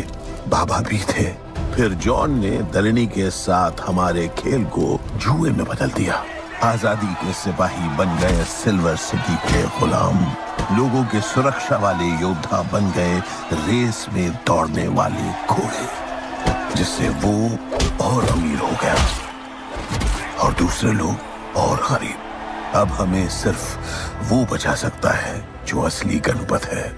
Speaker 12: बाबा भी थे। फिर जॉन ने दलनी के साथ हमारे खेल को जुए में बदल दिया। आजादी के सिपाही बन गए सिल्वर सिटी के गुलाम। लोगों के सुरक्षा वाले योद्धा बन गए रेस में दौड़ने वाले घोड़े, जिससे वो और अमीर हो गया और दूसरे लोग और गरीब। अब हमें सिर्फ वो बचा सकता है जो असली गणपत है।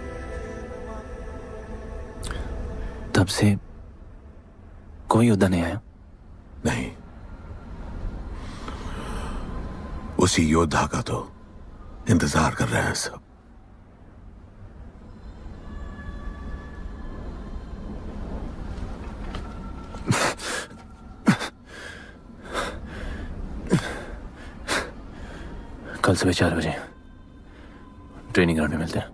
Speaker 2: तब से कोई योद्धा नहीं आया?
Speaker 12: नहीं, उसी योद्धा का तो इंतजार कर रहे हैं सब।
Speaker 2: कल सुबह 4 बजे ट्रेनिंग ग्राउंड में मिलते हैं।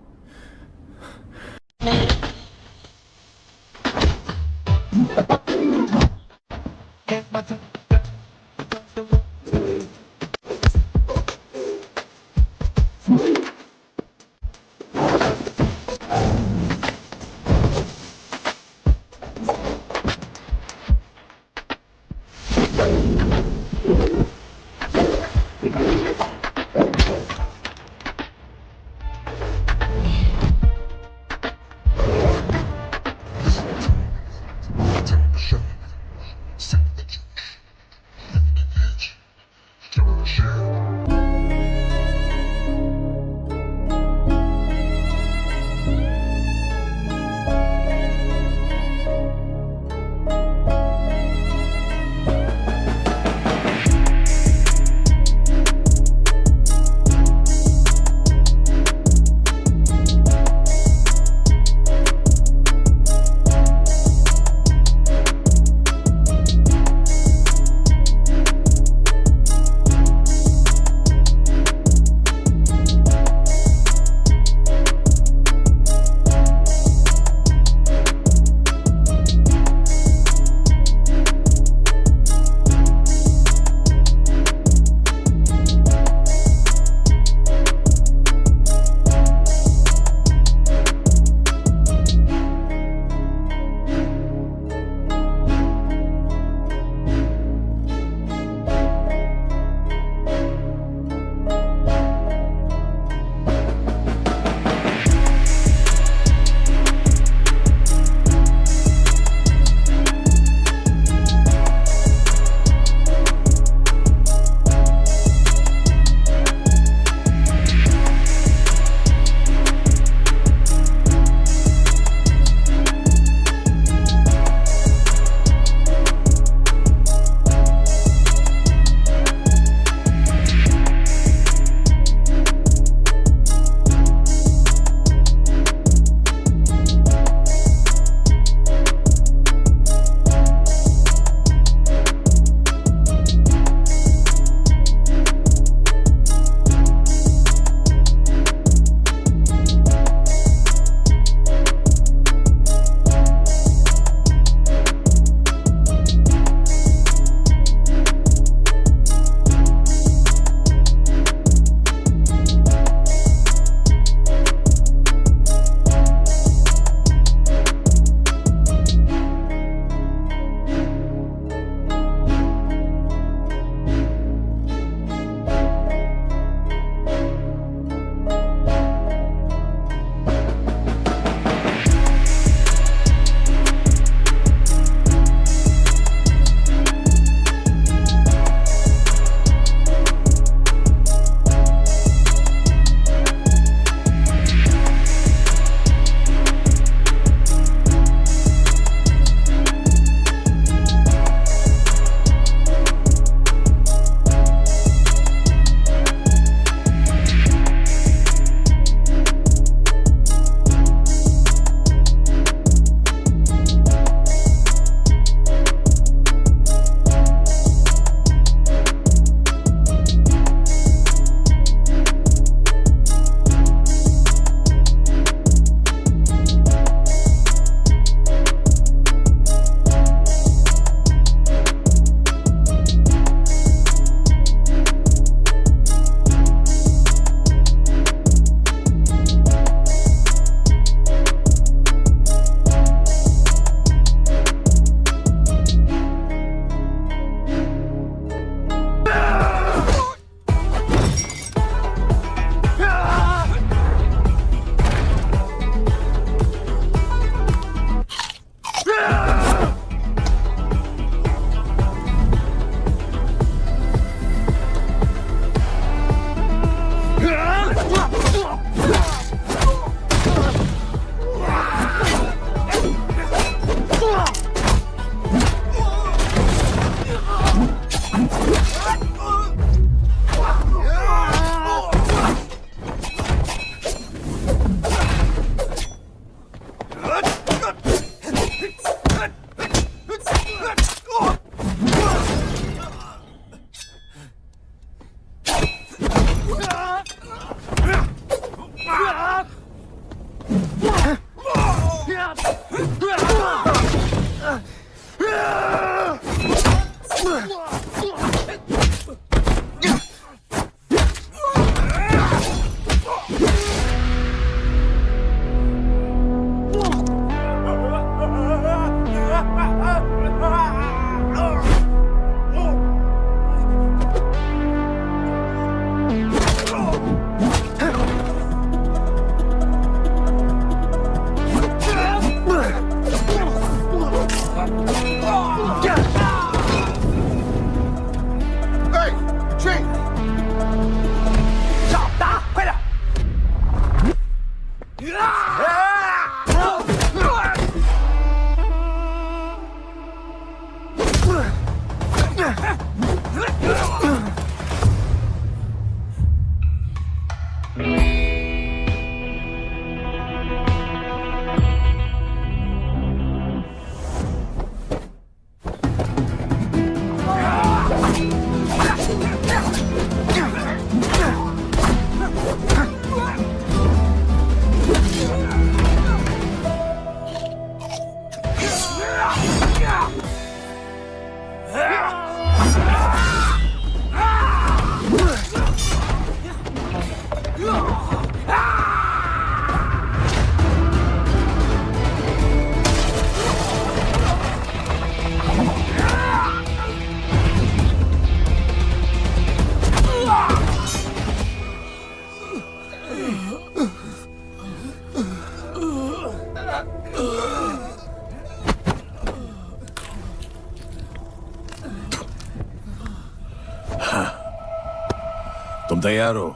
Speaker 12: तैयार हो?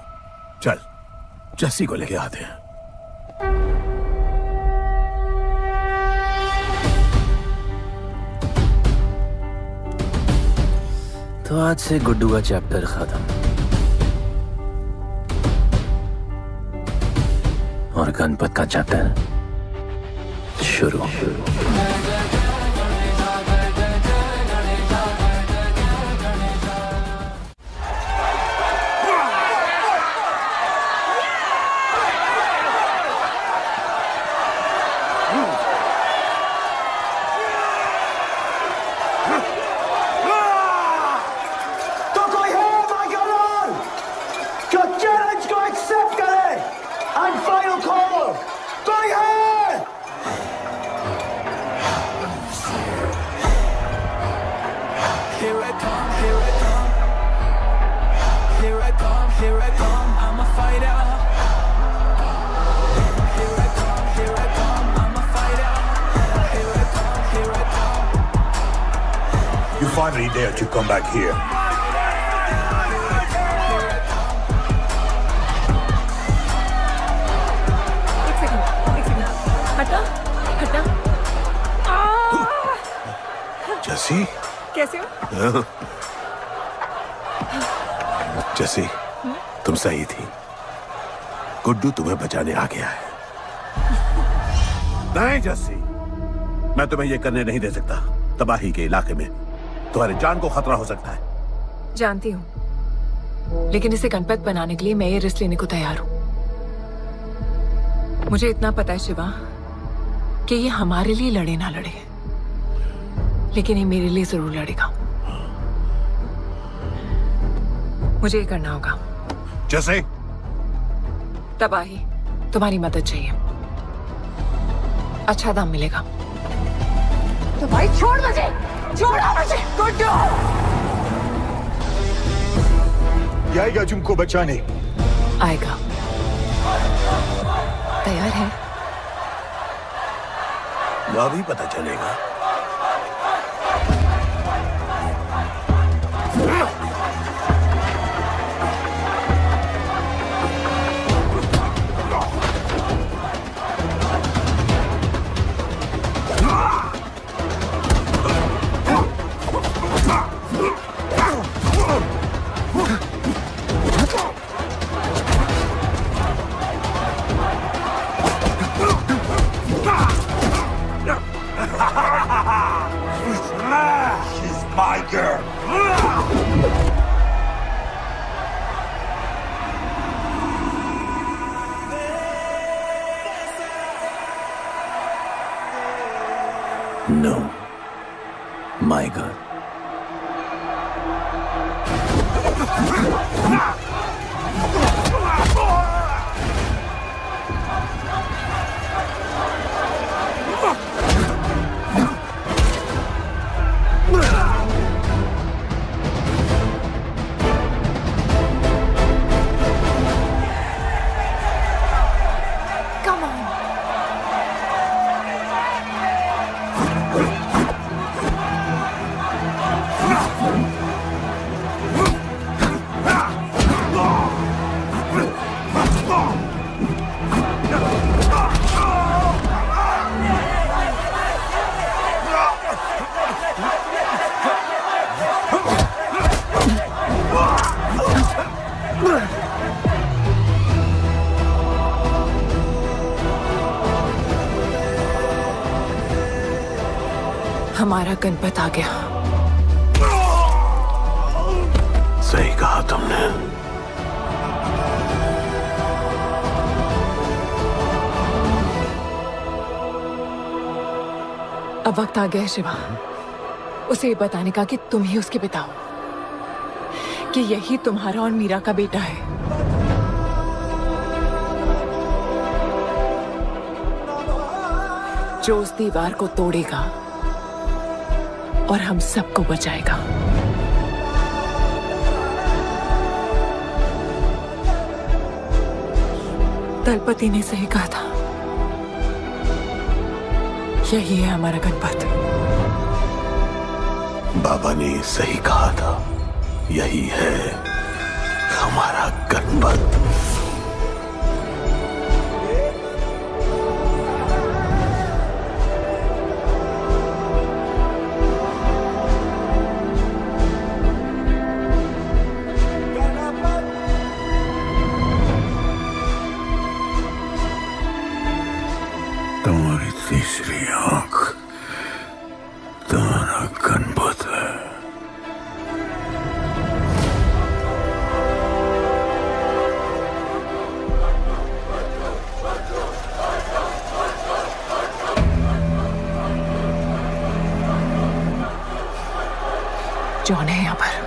Speaker 12: चल जस्सी को लेके आते हैं।
Speaker 2: तो आज से गुड्डू का चैप्टर खत्म और गणपत का चैप्टर शुरू।
Speaker 4: You finally dare to come back here.
Speaker 17: हटा हटा।
Speaker 12: जस्सी
Speaker 17: कैसे हो?
Speaker 12: जस्सी तुम सही थी। गुड्डू तुम्हें बचाने आ गया है। नहीं जस्सी, मैं तुम्हें यह करने नहीं दे सकता। तबाही के इलाके में तुम्हारी जान को खतरा हो सकता है।
Speaker 17: जानती हूँ, लेकिन इसे गणपत बनाने के लिए मैं ये रिस्क लेने को तैयार हूँ। मुझे इतना पता है शिवा कि ये हमारे लिए लड़े ना लड़े, लेकिन ये मेरे लिए जरूर लड़ेगा। मुझे ये करना होगा।
Speaker 12: जैसे
Speaker 17: तबाही, तुम्हारी मदद चाहिए। अच्छा दाम मिलेगा।
Speaker 7: तो भाई छोड़ मुझे, छोड़ो मुझे। गुड्डू
Speaker 4: आएगा तुमको बचाने।
Speaker 17: आएगा। तैयार है?
Speaker 12: वह भी पता चलेगा।
Speaker 4: She's my girl.
Speaker 2: No, my girl.
Speaker 17: Come on. हमारा गणपत आ गया।
Speaker 12: सही कहा तुमने।
Speaker 17: अब वक्त आ गया है शिवा, उसे ये बताने का कि तुम ही उसके पिता हो, कि यही तुम्हारा और मीरा का बेटा है। जो उस दीवार को तोड़ेगा और हम सबको बचाएगा। दलपति ने सही कहा था, यही है हमारा गणपत।
Speaker 12: बाबा ने सही कहा था, यही है हमारा गणपत। तुम्हारी तीसरी आंख तुम्हारा गणपत है।
Speaker 17: जॉन है यहाँ पर।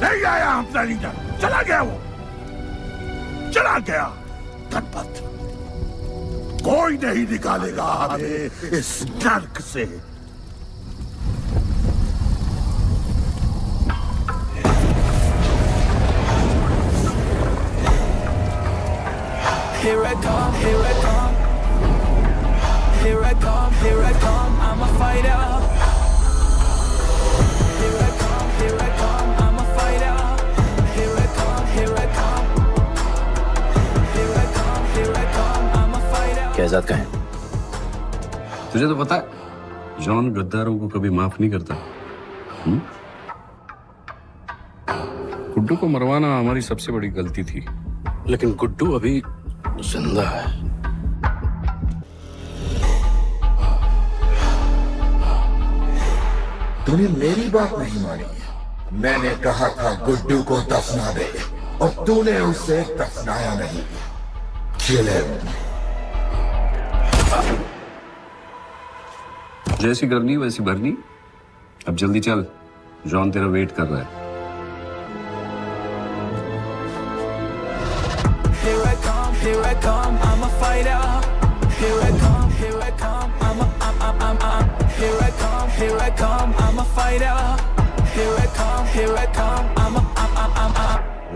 Speaker 12: नहीं आया अपना लीडर, चला गया वो, चला गया गणपत। कोई नहीं निकालेगा हमें इस नर्क से।
Speaker 20: Here I come, here I come. Here I come, here I come. I'm a fighter. Here I come, here I come. I'm a fighter. Here I come, here I come. Here I come, here I come. I'm a fighter.
Speaker 2: Kaizad का है?
Speaker 11: तुझे तो पता है John गद्दारों को कभी माफ नहीं करता। गुड्डू को मरवाना हमारी सबसे बड़ी गलती थी, लेकिन गुड्डू अभी जिंदा है।
Speaker 4: तूने मेरी बात नहीं मानी। मैंने कहा था गुड्डू को दफना दे और तूने उसे दफनाया नहीं। Kill him.
Speaker 9: जैसी करनी वैसी भरनी। अब जल्दी चल, जॉन तेरा वेट कर रहा है।
Speaker 20: Here I come, I'm a fighter. Here I come, here I come, I'm here I come, I'm a fighter. Here I come, I'm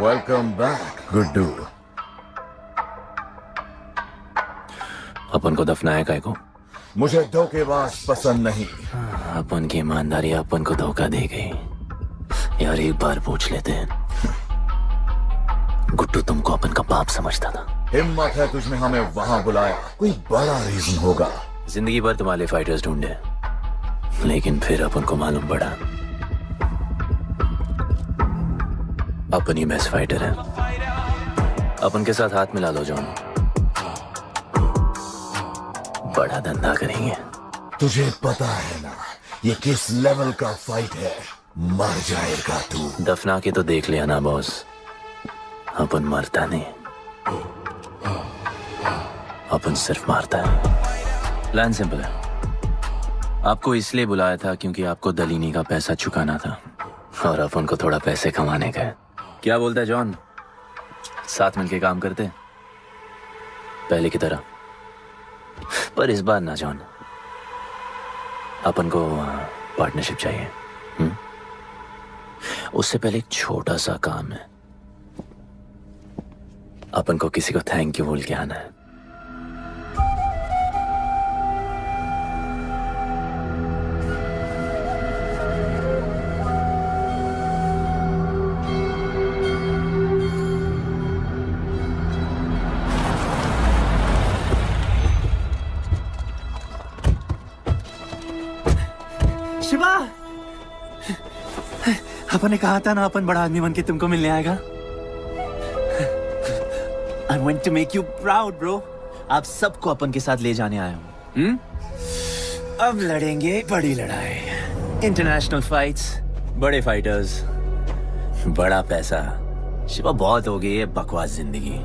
Speaker 12: welcome back Guddu.
Speaker 2: अपन को दफनाया काय को?
Speaker 12: मुझे धोखेबाज पसंद नहीं।
Speaker 2: अपन की ईमानदारी अपन को धोखा दे गई। यार एक बार पूछ लेते हैं, गुड्डू तुमको अपन का बाप समझता था।
Speaker 12: हिम्मत है तुझने हमें वहां बुलाया, कोई बड़ा रीजन होगा।
Speaker 2: जिंदगी भर तुम्हारे फाइटर्स ढूंढे, लेकिन फिर अपन को मालूम पड़ा अपन ही बेस्ट फाइटर है। अपन के साथ हाथ मिला लो जॉन, बड़ा धंधा करेंगे।
Speaker 12: तुझे पता है ना ये किस लेवल का फाइट है? मर जाएगा तू।
Speaker 2: दफना के तो देख लिया ना बॉस, अपन मरता नहीं, अपन सिर्फ मारता है। प्लान सिंपल है, आपको इसलिए बुलाया था क्योंकि आपको दलीनी का पैसा चुकाना था और अपन को थोड़ा पैसे कमाने का है। क्या बोलता है जॉन, साथ मिलके काम करते पहले की तरह? पर इस बार ना जॉन, अपन को पार्टनरशिप चाहिए। उससे पहले एक छोटा सा काम है, अपन को किसी को थैंक यू बोल के आना है।
Speaker 10: शिवा, अपन ने कहा था ना अपन बड़ा आदमी बन के तुमको मिलने आएगा। I want to make you proud, bro. आप सबको अपन के साथ ले जाने आया हूँ। अब लड़ेंगे बड़ी लड़ाई, इंटरनेशनल फाइट्स, बड़े फाइटर्स, बड़ा पैसा। शिवा बहुत हो गई है बकवास जिंदगी।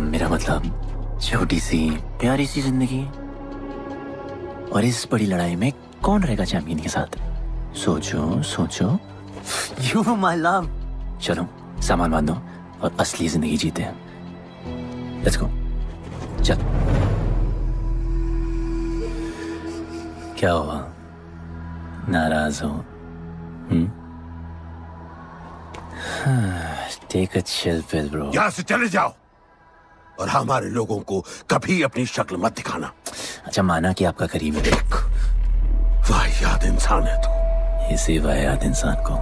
Speaker 10: मेरा मतलब छोटी सी प्यारी सी जिंदगी, और इस बड़ी लड़ाई में कौन रहेगा चैंपियन के साथ? सोचो सोचो। You my love. चलो सामान बांधो और असली जिंदगी जीते हैं। Let's go. चल। क्या हुआ, नाराज हो? Take a chill pill bro.
Speaker 12: यहाँ से चले जाओ और हमारे लोगों को कभी अपनी शक्ल मत दिखाना।
Speaker 2: अच्छा माना कि आपका करीब है।
Speaker 12: वाहियात इंसान है तू।
Speaker 2: इसी वाहियात इंसान को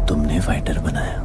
Speaker 2: तुमने फाइटर बनाया।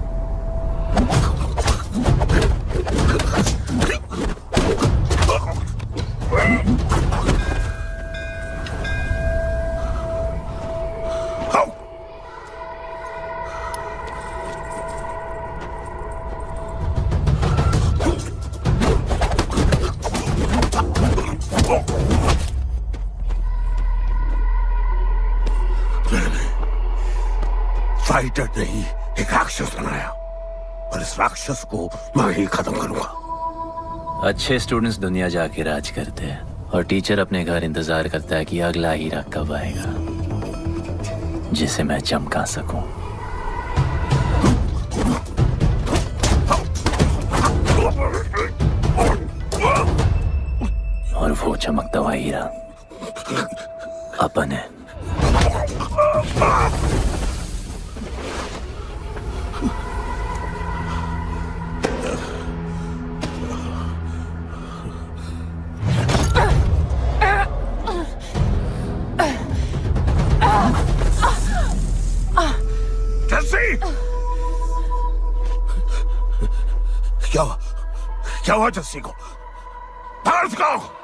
Speaker 12: फाइटर नहीं, एक राक्षस बनाया, और इस राक्षस को मैं ही खत्म करूंगा।
Speaker 2: अच्छे स्टूडेंट्स दुनिया जाके राज करते हैं और टीचर अपने घर इंतजार करता है कि अगला हीरा कब आएगा जिसे मैं चमका सकूं। और वो चमकता हुआ हीरा अपन है।
Speaker 12: क्या हुआ जस्सी को? पकड़ उसको।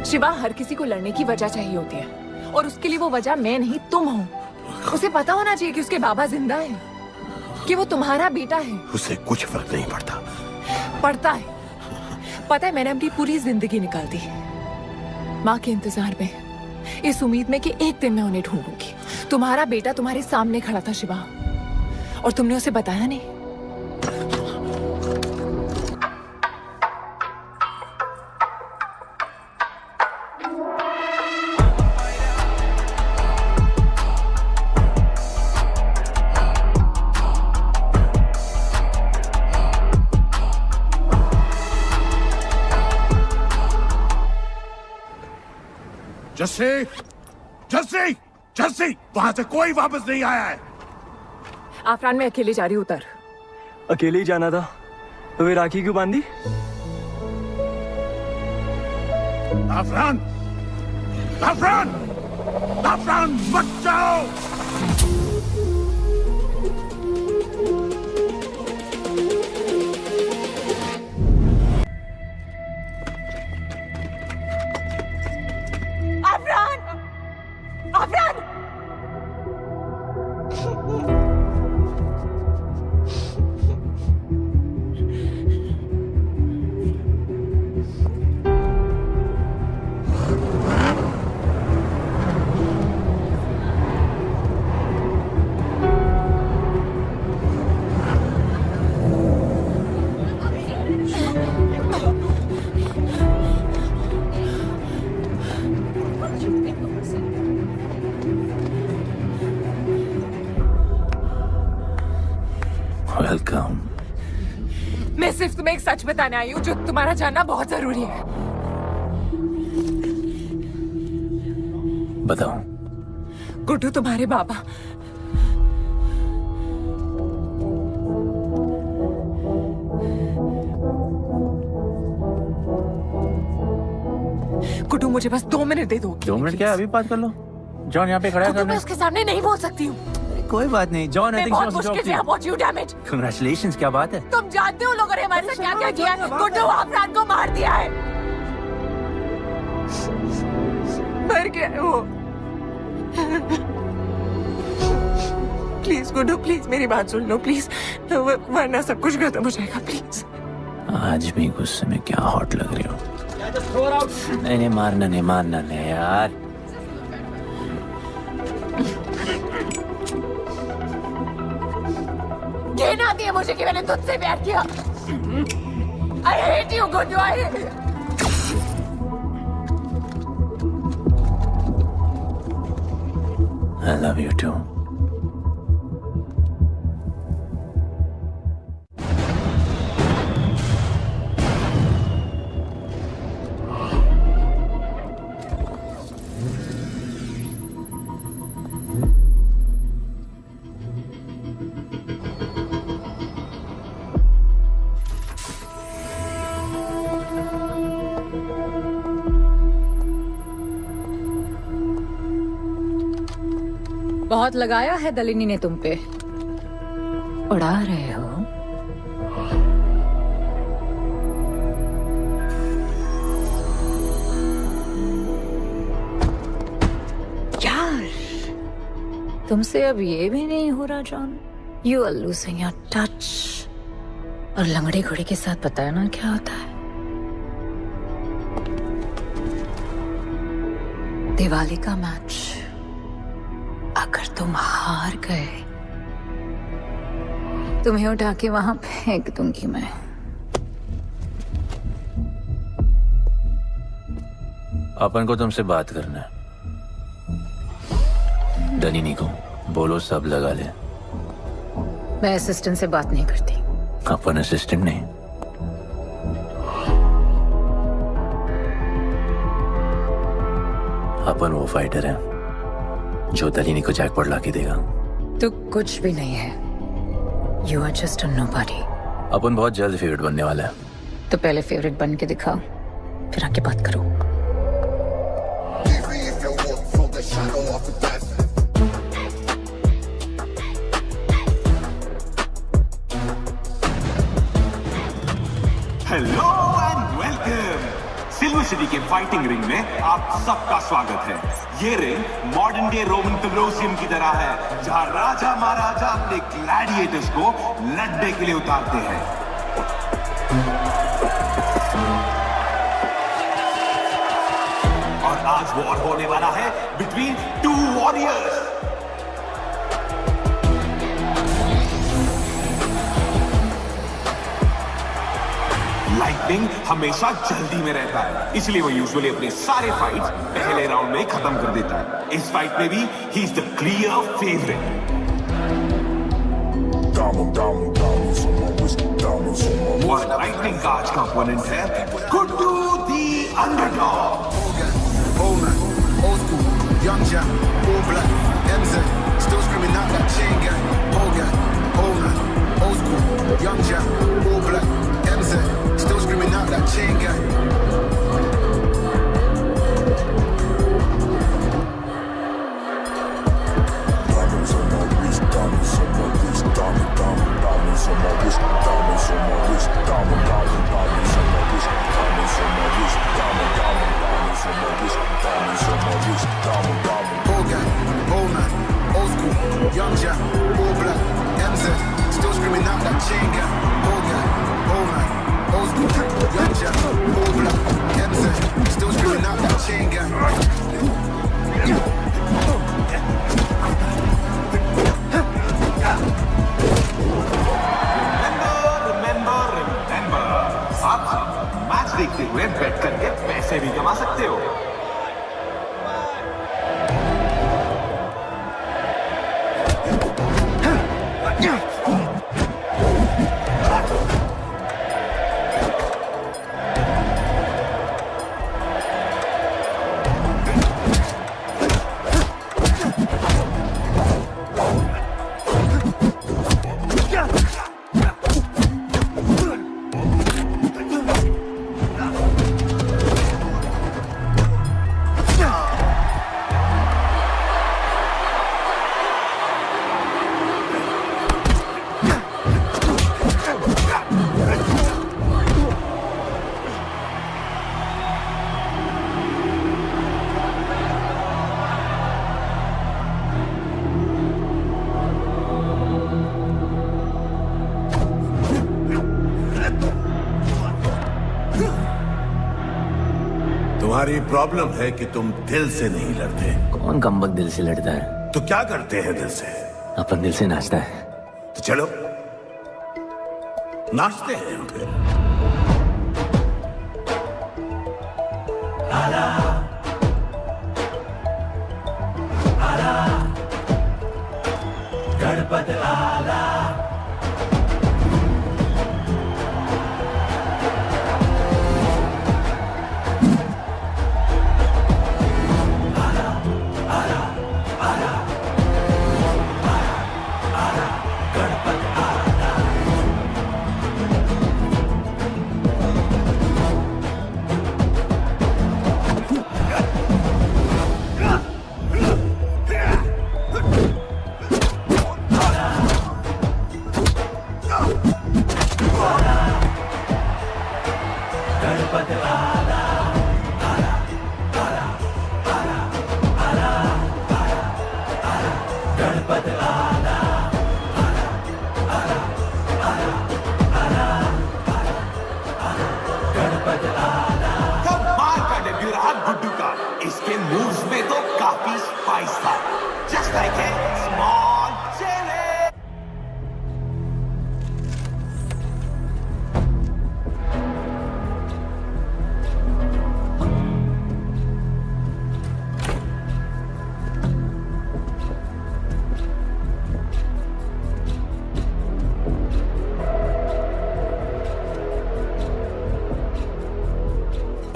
Speaker 17: शिवा, हर किसी को लड़ने की वजह चाहिए होती है और उसके लिए वो वजह मैं नहीं तुम हो। उसे पता होना चाहिए कि उसके बाबा जिंदा है, कि वो तुम्हारा बेटा है।
Speaker 12: उसे कुछ फर्क नहीं पड़ता।
Speaker 17: पड़ता है। पता है, मैंने अपनी पूरी जिंदगी निकाल दी माँ के इंतजार में, इस उम्मीद में कि एक दिन मैं उन्हें ढूंढूंगी। तुम्हारा बेटा तुम्हारे सामने खड़ा था शिवा, और तुमने उसे बताया नहीं।
Speaker 12: जस्सी, जस्सी, जस्सी, वहां से कोई वापस नहीं आया है।
Speaker 17: आफरान, मैं अकेले जा रही हूँ। उतर।
Speaker 21: अकेले ही जाना था तो वे राखी क्यों बांधी?
Speaker 12: आफरान, आफरान, आफरान, मत जाओ।
Speaker 2: वेलकम।
Speaker 17: मैं सिर्फ तुम्हें एक सच बताने आई हूँ जो तुम्हारा जानना बहुत जरूरी है।
Speaker 2: बताओ।
Speaker 17: गुड्डू तुम्हारे बाबा गुड्डू, मुझे बस 2 मिनट दे दो।
Speaker 2: 2 मिनट क्या, अभी बात कर लो। जॉन यहाँ पे खड़ा है।
Speaker 17: मैं उसके सामने नहीं बोल सकती हूँ।
Speaker 2: कोई बात नहीं जॉन, आई थिंक
Speaker 17: बहुत मुश्किल से पहुंची हूँ। Damn it.
Speaker 2: कांग्रेचुलेशंस, क्या बात है।
Speaker 17: तुम जानते हो लोगों ने हमारे साथ क्या क्या किया है। गुड्डू आफरान को मार दिया है। मर गया है वो। प्लीज गुड्डू, प्लीज मेरी बात सुन लो प्लीज, वरना सब कुछ खत्म हो जाएगा। प्लीज।
Speaker 2: आज भी गुस्से में क्या हॉट लग रही हो। नहीं, मारना नहीं यार।
Speaker 17: घृणा आती है मुझे कि मैंने तुझसे प्यार किया। I hate you, Guddu.
Speaker 2: I love you too.
Speaker 1: बहुत लगाया है दलिनी ने तुम पे। उड़ा रहे हो। यार, तुमसे अब ये भी नहीं हो रहा John. You are losing your touch. और लंगड़े घोड़े के साथ पता है ना क्या होता है। दिवाली का मैच अगर तुम हार गए, तुम्हें उठा के वहां फेंक दूंगी मैं।
Speaker 2: अपन को तुमसे बात करना है। दलिनी को बोलो सब लगा ले।
Speaker 1: मैं असिस्टेंट से बात नहीं करती।
Speaker 2: अपन असिस्टेंट नहीं, अपन वो फाइटर है जो दलिनी को जैकपॉट लाके देगा।
Speaker 1: तो कुछ भी नहीं है। You are just a nobody.
Speaker 2: अपन बहुत जल्द फेवरेट बनने वाला है।
Speaker 1: तो पहले फेवरेट बन के दिखाओ, फिर आके बात करो।
Speaker 3: Hello and welcome. Silver city के फाइटिंग रिंग में आप सबका स्वागत है। ये ring modern day Roman Colosseum की तरह है, जहां राजा महाराजा अपने ग्लैडिएटर्स को लड़ने के लिए उतारते हैं। और आज वॉर होने वाला है बिटवीन टू वॉरियर्स। लाइटनिंग हमेशा जल्दी में रहता है, इसलिए वो यूजुअली अपने सारे फाइट्स पहले राउंड में खत्म कर देता है। इस फाइट में भी he is the clear favourite. और लाइटनिंग का आज का ओपोनेंट है गुड्डू दी underdog.
Speaker 5: Young Jack, all black, MZ, still screaming out that chain gang. Old man, old school, young Jack, all black, MZ, still screaming out that chain gang. Diamonds on my wrist, diamonds on my wrist, diamonds on my wrist, diamonds on my wrist, diamonds on my wrist, diamonds on my wrist, diamonds on my wrist, diamonds on my wrist, diamond. Old guy, old man, old school, young Jack, all black, MZ, still screaming out that chain gang. Old guy, old man, old school, young Jack, all black, MZ, still screaming out that chain gang.
Speaker 3: Remember, आप match देखते हुए बेट करके पैसे भी कमा सकते हो।
Speaker 12: तुम्हारी प्रॉब्लम है कि तुम दिल से नहीं लड़ते।
Speaker 10: कौन कमबख्त दिल से लड़ता है?
Speaker 12: तो क्या करते हैं दिल से?
Speaker 10: अपन दिल से नाचता है।
Speaker 12: तो चलो नाचते हैं फिर।
Speaker 19: गणपत आला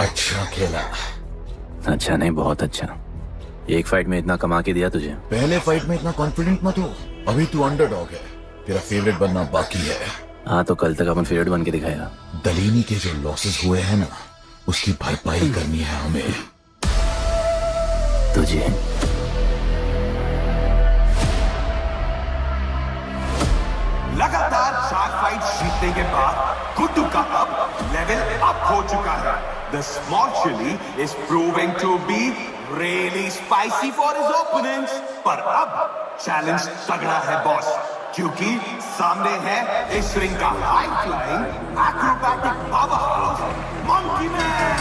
Speaker 2: अच्छा खेला।
Speaker 10: अच्छा नहीं, बहुत अच्छा। एक फाइट में इतना कमा के दिया तुझे।
Speaker 22: पहले फाइट में इतना कॉन्फिडेंट मत हो, अभी तू अंडरडॉग है, तेरा फेवरेट बनना बाकी है।
Speaker 10: हाँ तो कल तक अपन फेवरेट बन के दिखाएगा।
Speaker 22: दलीनी के जो लॉसेस हुए हैं ना, उसकी भरपाई करनी है हमें।
Speaker 10: तुझे
Speaker 3: लगातार 4 फाइट जीतने के बाद गुड्डू का अब लेवल अप हो चुका है। The small chili is proving to be really spicy for his opponents. पर अब challenge तगड़ा है बॉस, क्योंकि सामने है इस रिंग का high flying acrobatic powerhouse Monkey Man.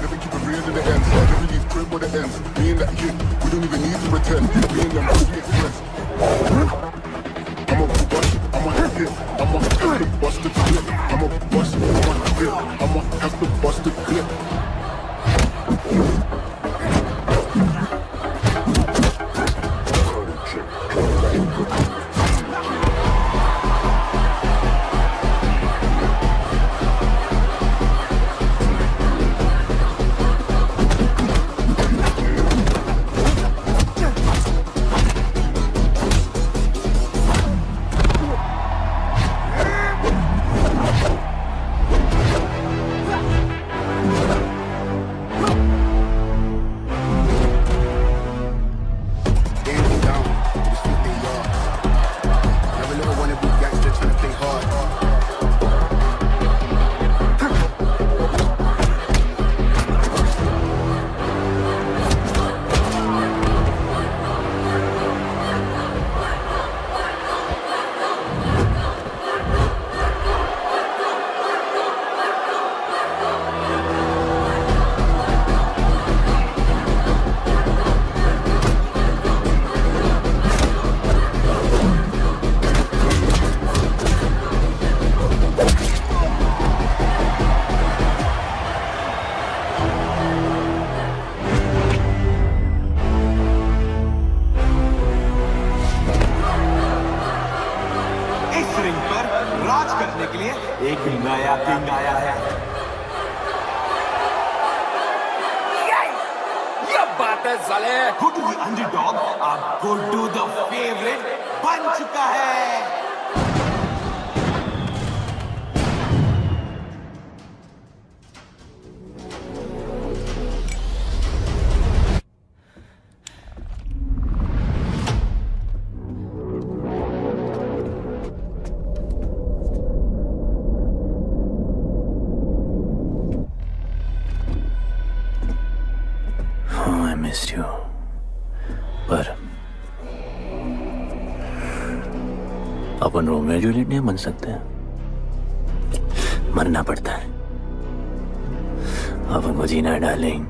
Speaker 4: Never keep it real in the ends. Never leave crib with the ends. Me and that kid, we don't even need to pretend. Me and them, we ain't friends. I'm a bust, I'm a hit, I'm a have to bust the clip. I'm a bust, I'm a hit, I'm a have to bust the clip.
Speaker 3: Go to the underdog, अब go to the favorite बन चुका है.
Speaker 10: I missed you. पर अपन Romeo Juliet नहीं बन सकते हैं, मरना पड़ता है अपन को जीना है डार्लिंग.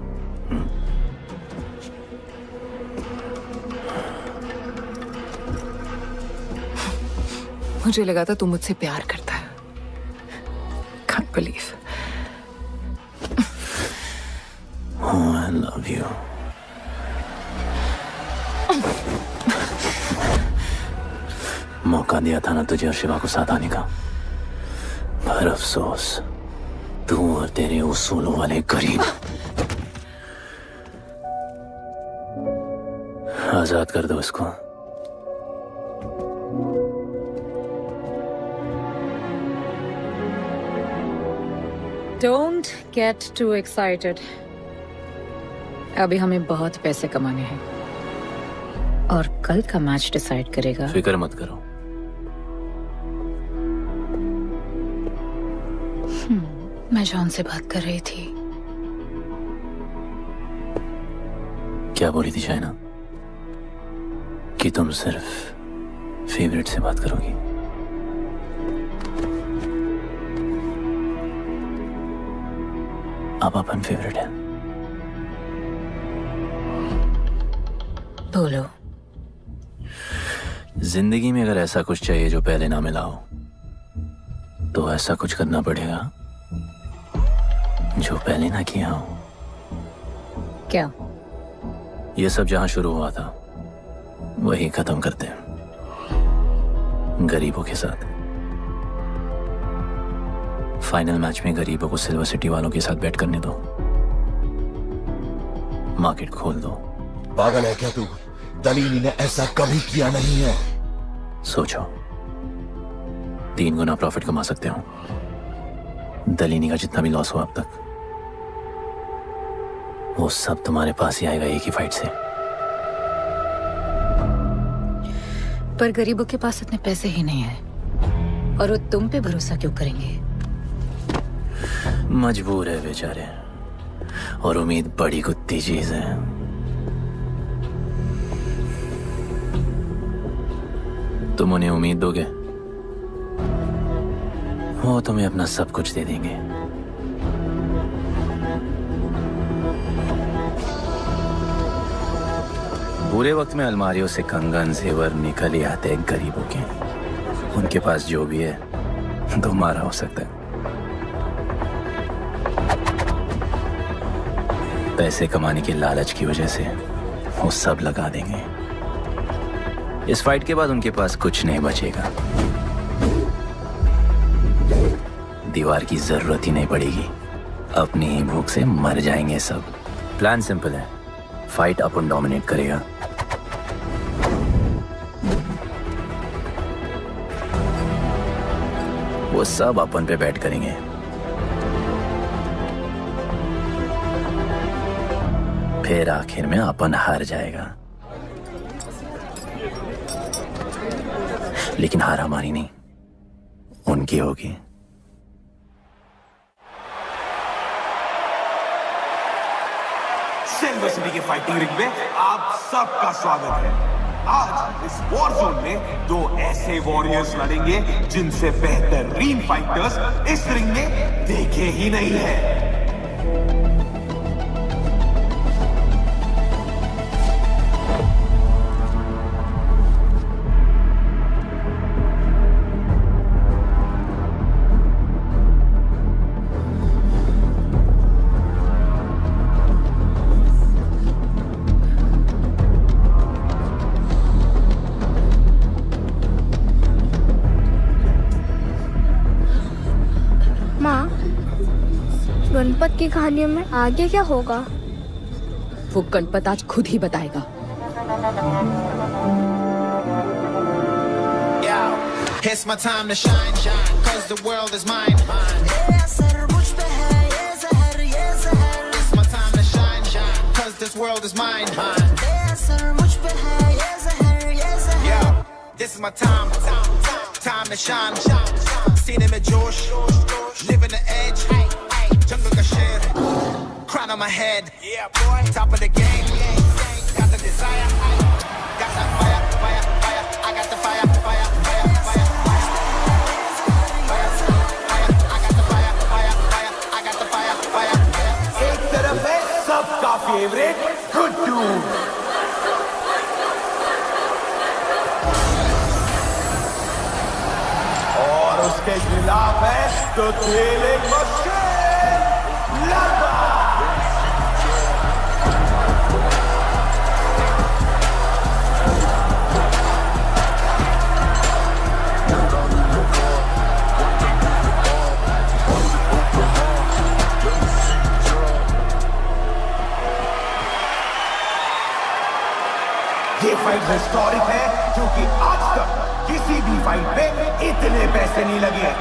Speaker 17: मुझे लगा था तू मुझसे प्यार करता है. Can't believe.
Speaker 10: Oh, I love you. मौका दिया था ना तुझे और शिवा को साथ आने का, पर अफसोस तू और तेरे उसूलों वाले गरीब. आजाद कर दो इसको.
Speaker 1: Don't get too excited. अभी हमें बहुत पैसे कमाने हैं और कल का मैच डिसाइड करेगा.
Speaker 10: फिक्र मत करो.
Speaker 1: मैं जॉन से बात कर रही थी.
Speaker 10: क्या बोली थी शाइना? कि तुम सिर्फ फेवरेट से बात करोगी. अब अपन फेवरेट है.
Speaker 1: बोलो.
Speaker 10: जिंदगी में अगर ऐसा कुछ चाहिए जो पहले ना मिला हो, तो ऐसा कुछ करना पड़ेगा जो पहले ना किया हो.
Speaker 1: क्या?
Speaker 10: ये सब जहां शुरू हुआ था वही खत्म करते हैं, गरीबों के साथ. फाइनल मैच में गरीबों को सिल्वर सिटी वालों के साथ बैट करने दो. मार्केट खोल दो.
Speaker 22: पागल है क्या तू? दलीली ने ऐसा कभी किया नहीं है.
Speaker 10: सोचो, 3 गुना प्रॉफिट कमा सकते हो. दलीनी का जितना भी लॉस हुआ अब तक, वो सब तुम्हारे पास ही आएगा एक ही फाइट से.
Speaker 1: पर गरीबों के पास इतने पैसे ही नहीं है. और वो तुम पे भरोसा क्यों करेंगे?
Speaker 10: मजबूर है बेचारे, और उम्मीद बड़ी कुत्ती चीज है। तुम उन्हें उम्मीद दोगे, वो तुम्हें अपना सब कुछ दे देंगे। बुरे वक्त में अलमारियों से कंगन जेवर निकल ही आते हैं गरीबों के। उनके पास जो भी है तुम्हारा हो सकता है। पैसे कमाने के लालच की वजह से वो सब लगा देंगे। इस फाइट के बाद उनके पास कुछ नहीं बचेगा। दीवार की जरूरत ही नहीं पड़ेगी, अपनी ही भूख से मर जाएंगे सब। प्लान सिंपल है, फाइट अपन डोमिनेट करेगा। वो सब अपन पे बैट करेंगे। फिर आखिर में अपन हार जाएगा, लेकिन हार हमारी नहीं, उनकी होगी।
Speaker 3: सिल्वर सिटी के फाइटिंग रिंग में आप सबका स्वागत है। आज इस वॉर जोन में दो ऐसे वॉरियर्स लड़ेंगे जिनसे बेहतरीन फाइटर्स इस रिंग में देखे ही नहीं है।
Speaker 8: गणपत की कहानियों में आगे क्या होगा?
Speaker 6: वो गणपत आज खुद ही बताएगा।
Speaker 15: It's my time to shine, shine, 'cause the world is mine. It's my time to shine, shine, 'cause this world is mine. Yeah, this is my time, time to shine. Seen him at Josh, living the edge. Jungle ka sher, crown on my head. Yeah, boy, top of the game. Got the desire, got that fire, fire, fire. I got the fire, fire, fire, fire, fire. Fire, fire. I got the fire, fire, fire. I got the fire, fire.
Speaker 3: एक तरफ है सबका favourite Guddu, और उसके खिलाफ है तो खेले मशहूर लंबा। ये फाइट हिस्टोरिक है क्योंकि आज तक किसी भी फाइट पे इतने पैसे नहीं लगे।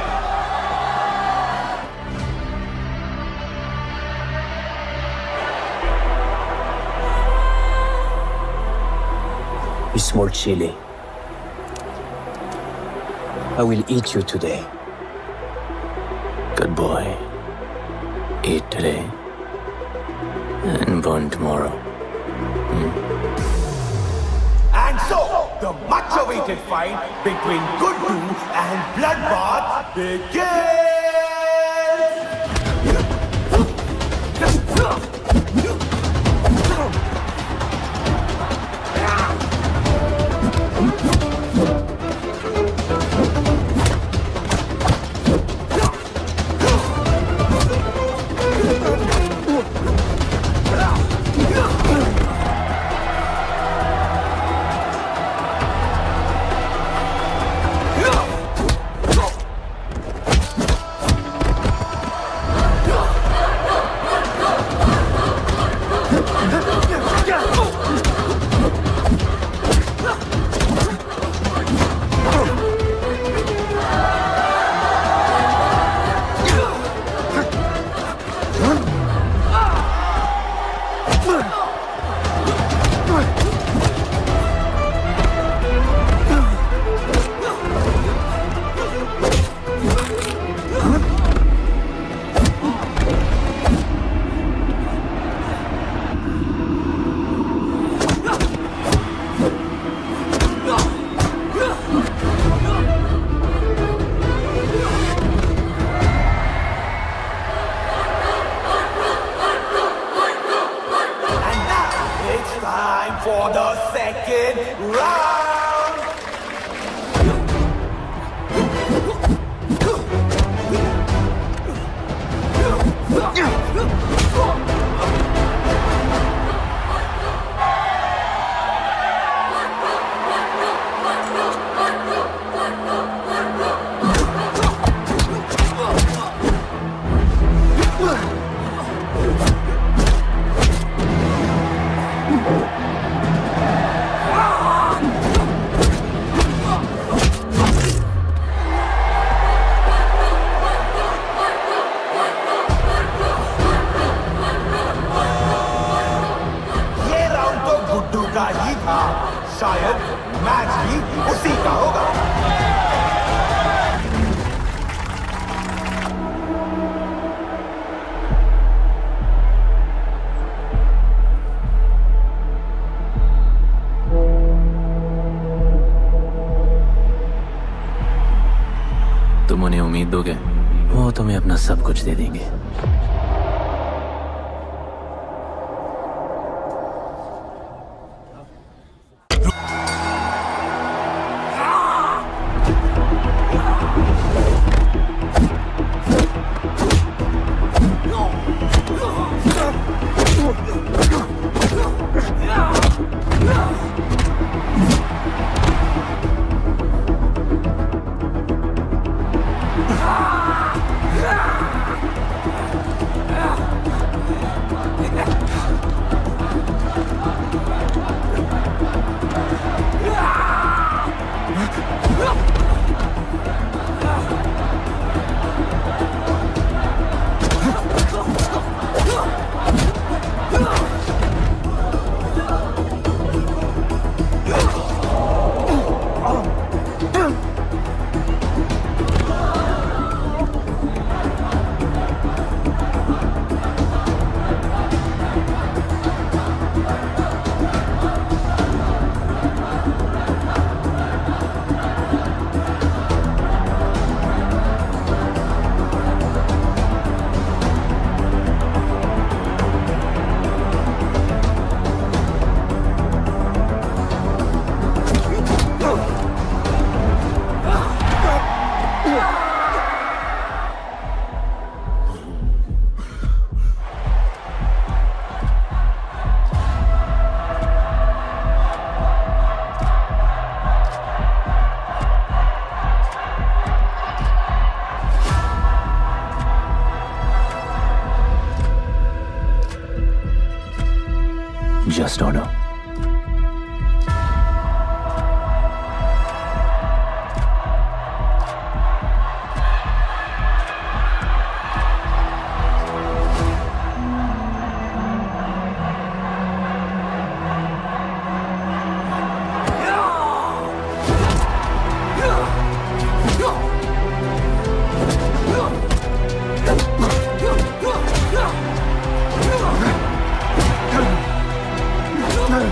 Speaker 10: Small chili. I will eat you today. Good boy. Eat today and burn tomorrow.
Speaker 3: And so, the much-awaited fight between Guddu and Bloodbath begins!
Speaker 15: for the second round. का ही था, शायद मैच भी उसी का होगा।
Speaker 2: तुम उन्हें उम्मीद दोगे, वो तुम्हें अपना सब कुछ दे देंगे। Just honor.
Speaker 15: No!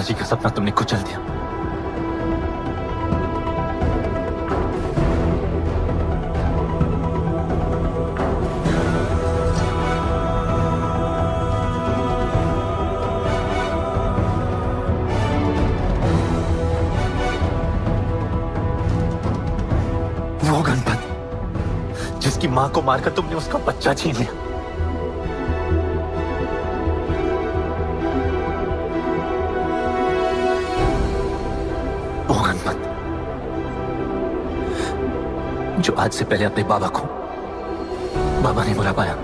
Speaker 10: दादाजी का सपना तुमने कुचल दिया। वो गणपत जिसकी मां को मारकर तुमने उसका बच्चा छीन लिया। वो गणपत जो आज से पहले अपने बाबा को बाबा नहीं बुला पाया।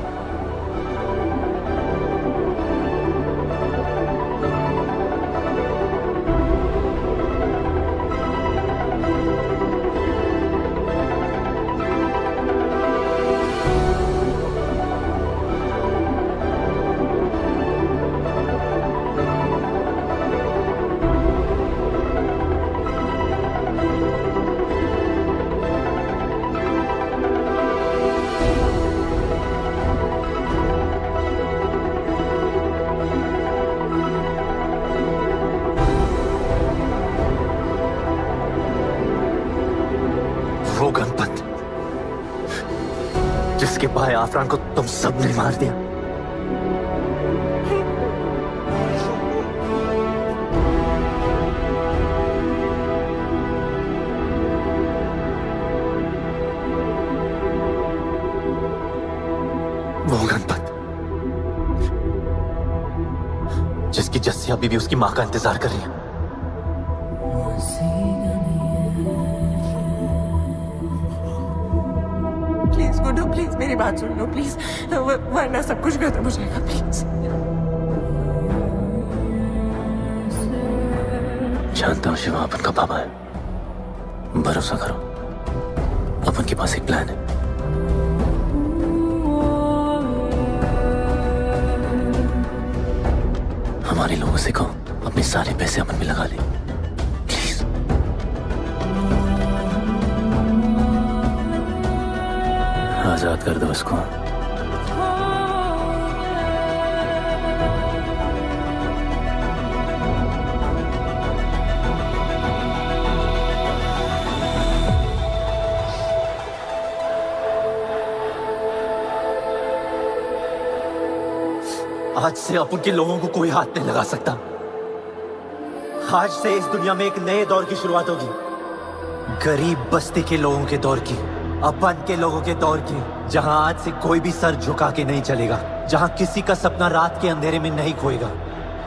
Speaker 10: वो गणपत जिसके भाई आफरान को तुम सबने मार दिया। वो गणपत जिसकी जस्सिया बीबी उसकी मां का इंतजार कर रही है।
Speaker 17: प्लीज गुड्डू, प्लीज मेरी बात सुन लो प्लीज, वरना सब कुछ खत्म हो जाएगा प्लीज।
Speaker 10: जानता हूं शिवा अपन का बाबा है, भरोसा करो अपन के पास एक प्लान है। हमारे लोगों से कहो अपने सारे पैसे अपन में लगा ले प्लीज। आजाद कर दो उसको। आज से अपन के लोगों को कोई हाथ नहीं लगा सकता। आज से इस दुनिया में एक नए दौर की शुरुआत होगी, गरीब बस्ती के लोगों के दौर की, अपन के लोगों के दौर की, जहां आज से कोई भी सर झुका के नहीं चलेगा, जहां किसी का सपना रात के अंधेरे में नहीं खोएगा,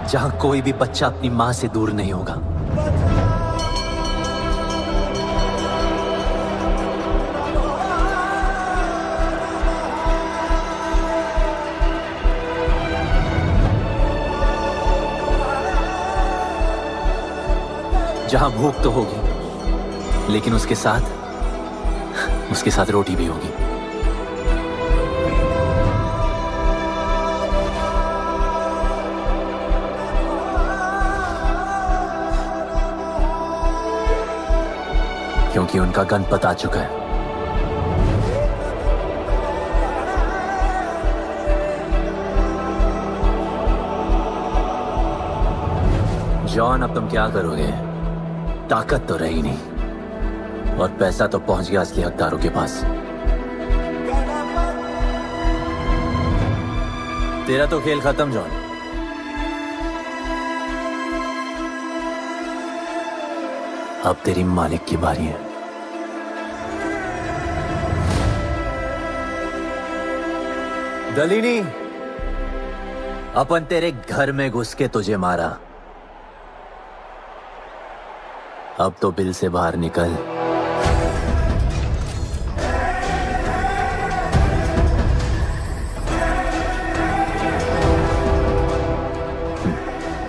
Speaker 10: जहां कोई भी बच्चा अपनी मां से दूर नहीं होगा। जहां भूख तो होगी लेकिन उसके साथ रोटी भी होगी। क्योंकि उनका गणपत आ चुका है। जॉन, अब तुम क्या करोगे? ताकत तो रही नहीं और पैसा तो पहुंच गया असली हकदारों के पास। तेरा तो खेल खत्म जॉन। अब तेरी मालिक की बारी है। दलीनी, अपन तेरे घर में घुस के तुझे मारा, अब तो बिल से बाहर निकल।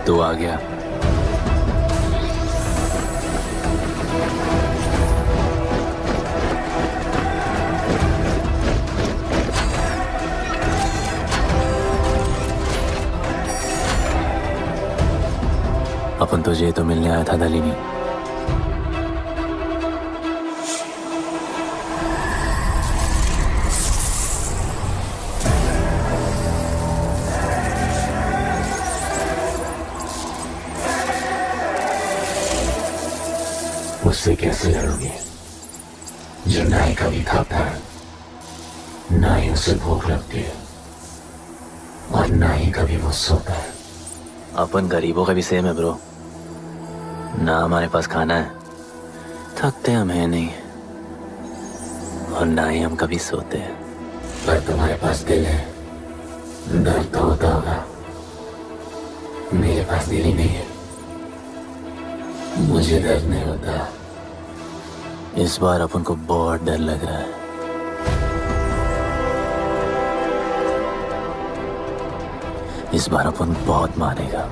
Speaker 10: तू आ गया। अपन तुझे तो मिलने आया था दलीनी।
Speaker 14: उससे कैसे लड़ोगे जो ना ही कभी खाता है, ना ही उसे भूख लगती है और ना ही कभी वो सोता है।
Speaker 10: अपन गरीबों का भी सेम है ब्रो। ना हमारे पास खाना है, थकते हम है नहीं, और ना ही हम कभी सोते हैं।
Speaker 14: पर तुम्हारे पास दिल है, दर्द तो होता होगा। मेरे पास दिल ही नहीं है, मुझे दर्द नहीं होता।
Speaker 10: इस बार अपन को बहुत डर लग रहा है। इस बार अपन बहुत मारेगा।